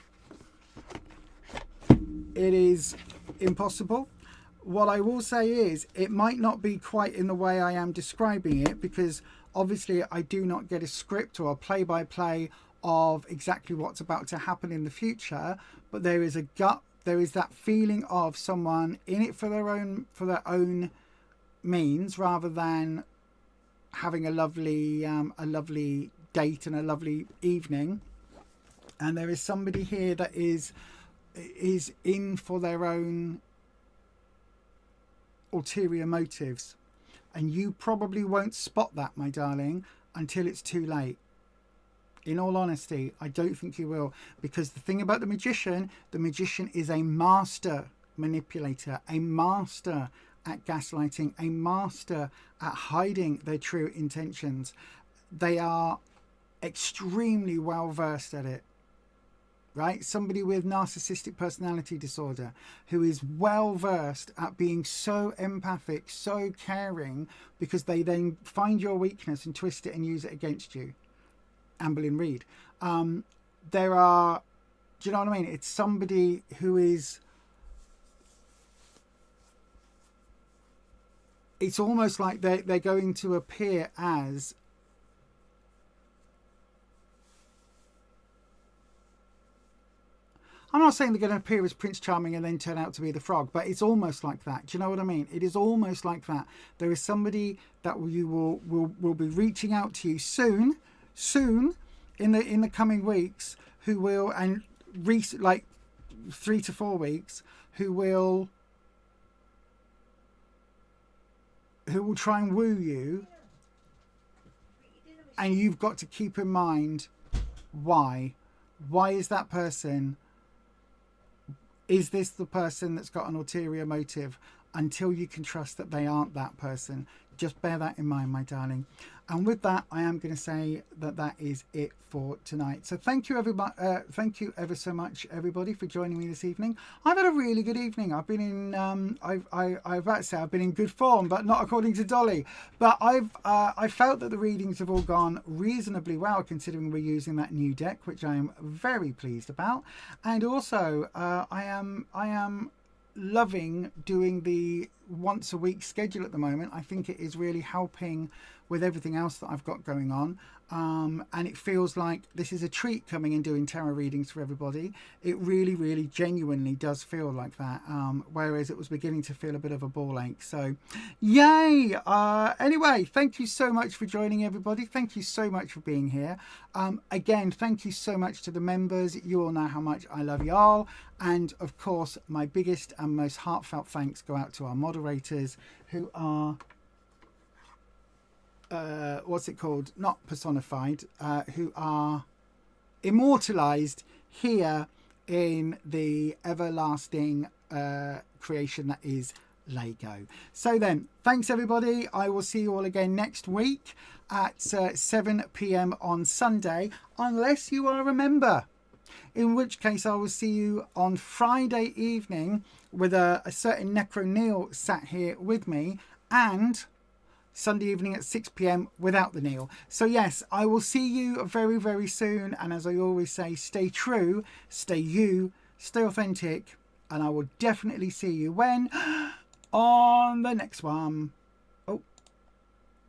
it is impossible. What I will say is it might not be quite in the way I am describing it, because obviously I do not get a script or a play-by-play of exactly what's about to happen in the future, but there is that feeling of someone in it for their own means, rather than having a lovely date and a lovely evening. And there is somebody here that is in for their own ulterior motives, and you probably won't spot that, my darling, until it's too late. In all honesty, I don't think you will, because the thing about the magician is a master manipulator, a master at gaslighting, a master at hiding their true intentions. They are extremely well versed at it, right? Somebody with narcissistic personality disorder who is well versed at being so empathic, so caring, because they then find your weakness and twist it and use it against you. Anne Boleyn Reed. Do you know what I mean? It's somebody who is, it's almost like they're going to appear as, I'm not saying they're going to appear as Prince Charming and then turn out to be the Frog, but it's almost like that. Do you know what I mean? It is almost like that. There is somebody that you will be reaching out to you soon in the coming weeks, who will, and like 3 to 4 weeks, who will try and woo you, and you've got to keep in mind why is that person, is this the person that's got an ulterior motive? until you can trust that they aren't that person. Just bear that in mind, my darling. And with that, I am going to say that that is it for tonight. So thank you, everybody. Thank you ever so much, everybody, for joining me this evening. I've had a really good evening. I've been in, I've about to say I've been in good form, but not according to Dolly. But I felt that the readings have all gone reasonably well, considering we're using that new deck, which I am very pleased about. And also, I am loving doing the once a week schedule at the moment. I think it is really helping with everything else that I've got going on, and it feels like this is a treat coming and doing tarot readings for everybody. It really genuinely does feel like that, whereas it was beginning to feel a bit of a ball ache. So yay. Anyway, thank you so much for joining, everybody. Thank you so much for being here. Again, thank you so much to the members. You all know how much I love y'all. And of course, my biggest and most heartfelt thanks go out to our moderators, who are what's it called? Not personified, who are immortalized here in the everlasting creation that is Lego. So then, thanks everybody. I will see you all again next week at 7 p.m. on Sunday, unless you are a member, in which case I will see you on Friday evening with a certain Necro Neil sat here with me, and Sunday evening at 6 p.m. without the Neil. So yes, I will see you very soon, and as I always say, stay true, stay you, stay authentic, and I will definitely see you when? On the next one. Oh,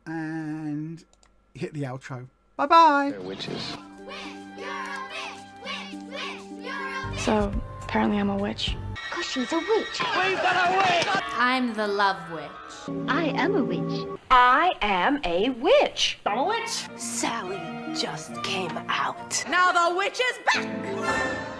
and hit the outro. Bye bye. They're witches. So apparently I'm a witch. Cause she's a witch. We've got a witch! I'm the love witch. I am a witch. I am a witch. I'm a witch. Sally just came out. Now the witch is back!